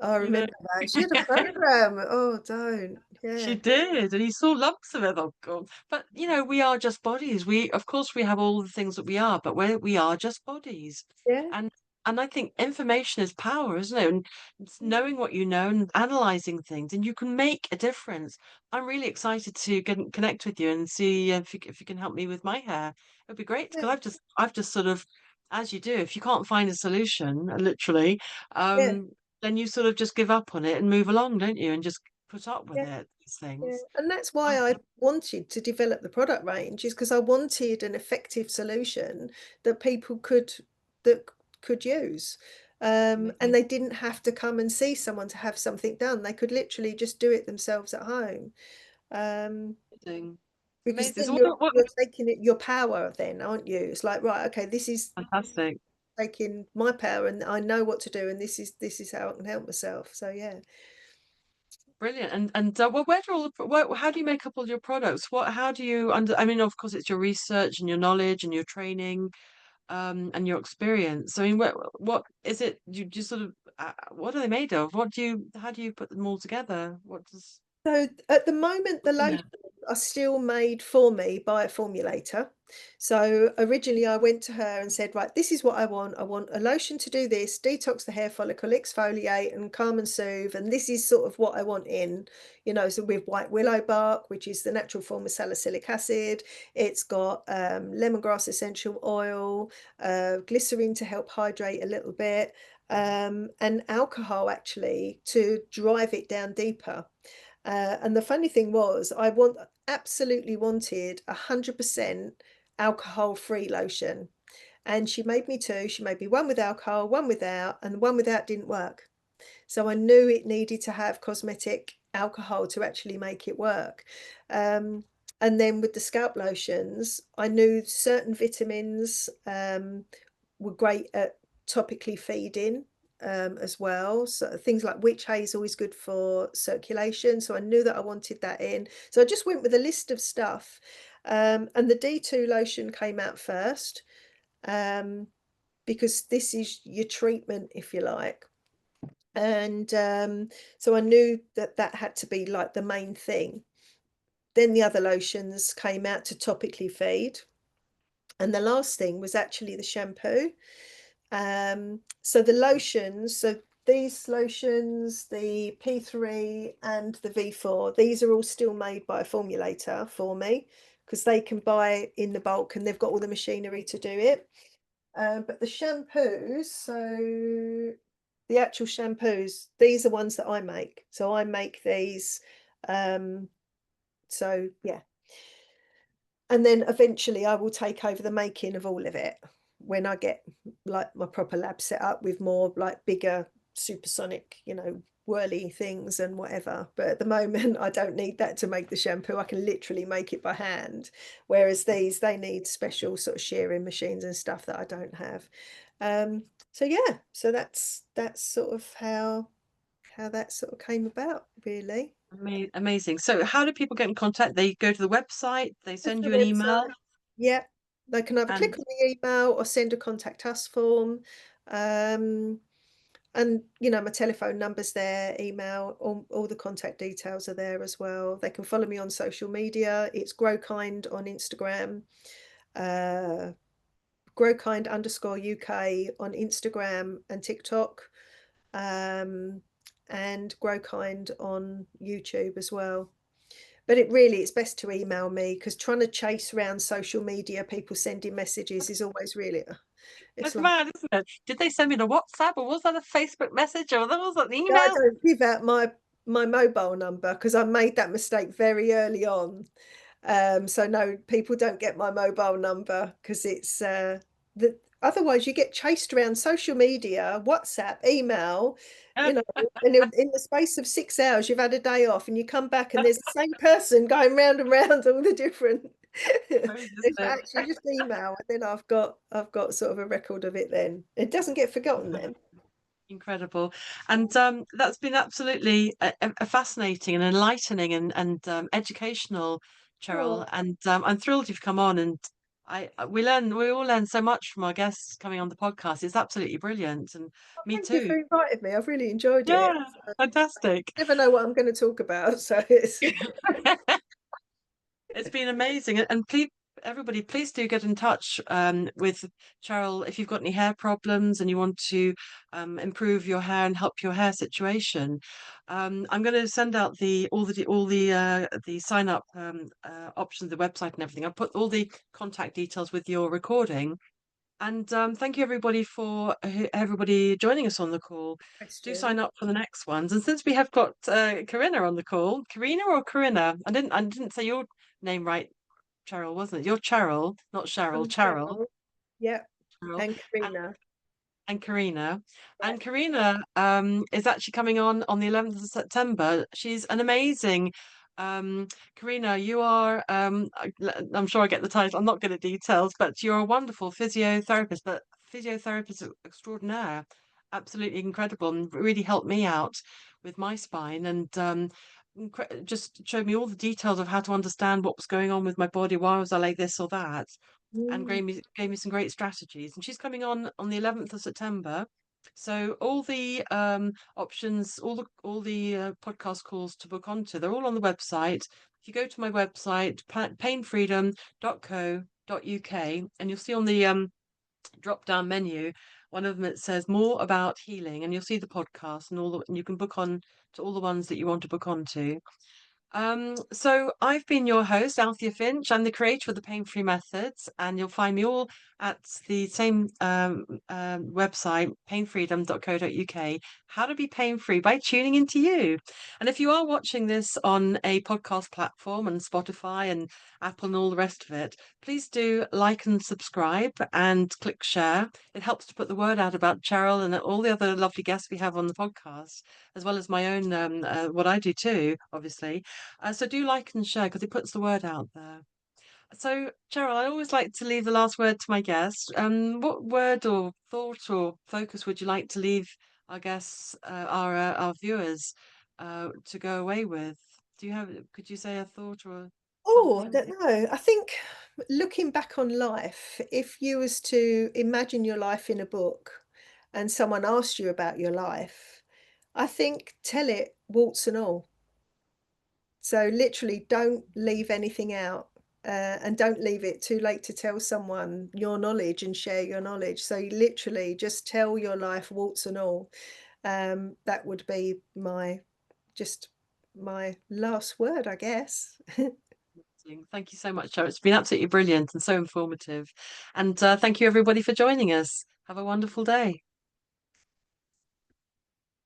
I You know. remember that. She had a program. Oh, don't. She Yeah. did, and he saw lumps of it. Oh God! But we are just bodies. Of course, we have all the things that we are, but we are just bodies. Yeah. And and I think information is power, isn't it? And it's knowing what you know and analyzing things, and you can make a difference. I'm really excited to connect with you and see if you can help me with my hair. It'd be great Yeah. because I've just sort of, as you do, if you can't find a solution, literally, Yeah. then you sort of just give up on it and move along, don't you? And just put up with Yeah. it, these Yeah. things. And that's why I wanted to develop the product range, is because I wanted an effective solution that people that could use. And they didn't have to come and see someone to have something done. They could literally just do it themselves at home. Amazing. Because Amazing. then So what you're taking it your power then, aren't you? It's like, right, okay, this is fantastic. taking my power and I know what to do, and this is how I can help myself. So yeah. Brilliant. And well, where do how do you make up all your products? How do you I mean, of course, it's your research and your knowledge and your training, and your experience. I mean, what is it? You just sort of, what are they made of? How do you put them all together? What does, So at the moment, the yeah. lotions are still made for me by a formulator. So originally I went to her and said, right, this is what I want. I want a lotion to do this, detox the hair follicle, exfoliate and calm and soothe. And this is sort of what I want in, so with white willow bark, which is the natural form of salicylic acid. It's got lemongrass essential oil, glycerin to help hydrate a little bit, and alcohol actually to drive it down deeper. And the funny thing was, absolutely wanted 100% alcohol-free lotion. And she made me two. She made me one with alcohol, one without, and the one without didn't work. So I knew it needed to have cosmetic alcohol to actually make it work. And then with the scalp lotions, I knew certain vitamins were great at topically feeding as well. So things like witch hazel is good for circulation. So I knew that I wanted that in. So I just went with a list of stuff. And the D2 lotion came out first, because this is your treatment, if you like. And so I knew that that had to be like the main thing. Then the other lotions came out to topically feed. And the last thing was actually the shampoo. So the lotions, so these lotions, the P3 and the V4, these are all still made by a formulator for me, because they can buy in the bulk and they've got all the machinery to do it. But the shampoos, so the actual shampoos, these are ones that I make. So I make these. So yeah. And then eventually I will take over the making of all of it when I get like my proper lab set up with more like bigger supersonic, whirly things and whatever. But at the moment, I don't need that to make the shampoo. I can literally make it by hand. Whereas these, they need special sort of shearing machines and stuff that I don't have. So yeah, so that's sort of how that sort of came about, really. Amazing. So how do people get in contact? They go to the website, they Just send the you an email, website. Yeah, they can either click and on the email or send a contact us form. Um, And my telephone number's there, email, all the contact details are there as well. They can follow me on social media. It's growkind on Instagram, uh, growkind_UK on Instagram and TikTok, and growkind on YouTube as well. But it's best to email me, because trying to chase around social media, people sending messages, is always really, it's That's like, mad, isn't it? Did they send me the WhatsApp, or was that a Facebook message, or was that an I email? don't give out my mobile number, because I made that mistake very early on. So no, people don't get my mobile number, because it's otherwise you get chased around social media, WhatsApp, email, and in the space of 6 hours you've had a day off, and you come back and there's the same person going round and round all the different. Crazy, If isn't I it? actually just email, and then I've got sort of a record of it. Then it doesn't get forgotten then. Incredible. And that's been absolutely fascinating and enlightening and educational, Oh, Cheryl. And I'm thrilled you've come on. And we all learn so much from our guests coming on the podcast. It's absolutely brilliant. And me thank you too. for inviting me. I've really enjoyed it. Yeah, fantastic. Never know what I'm going to talk about, so it's It's been amazing. And please, everybody, please do get in touch with Cheryl if you've got any hair problems and you want to improve your hair and help your hair situation. I'm going to send out the sign up options, the website and everything. I'll put all the contact details with your recording. And thank you everybody for everybody joining us on the call. Do question. sign up for the next ones. And since we have got Corinna on the call, Karina or Corinna? I didn't say your name right, Cheryl, wasn't it? You're Cheryl, not Cheryl. I'm Cheryl. Cheryl. Yeah, Cheryl. and Karina. And Karina. Yeah. And Karina is actually coming on the 11th of September. She's an amazing Karina, you are I'm sure I get the title. I'm not good at details, but you're a wonderful physiotherapist, but physiotherapist extraordinaire. Absolutely incredible, and really helped me out with my spine, and just showed me all the details of how to understand what was going on with my body, why was I like this or that, and Mm, gave me some great strategies. And she's coming on the 11th of September. So all the options, all the podcast calls to book onto, they're all on the website. If you go to my website, painfreedom.co.uk, and you'll see on the drop down menu, one of them it says more about healing, and you'll see the podcast and you can book on to all the ones that you want to book onto. So I've been your host, Althea Finch. I'm the creator of the Pain Free Methods, and you'll find me all at the same website, painfreedom.co.uk. How to be pain free by tuning into you. And if you are watching this on a podcast platform and Spotify and Apple and all the rest of it, please do like and subscribe and click share. It helps to put the word out about Cheryl and all the other lovely guests we have on the podcast, as well as my own what I do too, obviously. So do like and share because it puts the word out there. So, Cheryl, I always like to leave the last word to my guest. What word or thought or focus would you like to leave our guests, our viewers, to go away with? Could you say a thought or Oh, I something? don't know. I think, looking back on life, if you was to imagine your life in a book and someone asked you about your life, I think tell it warts and all. So literally don't leave anything out, and don't leave it too late to tell someone your knowledge and share your knowledge. So you literally just tell your life warts and all. That would be just my last word, I guess. Thank you so much, Cheryl. It's been absolutely brilliant and so informative. And thank you, everybody, for joining us. Have a wonderful day.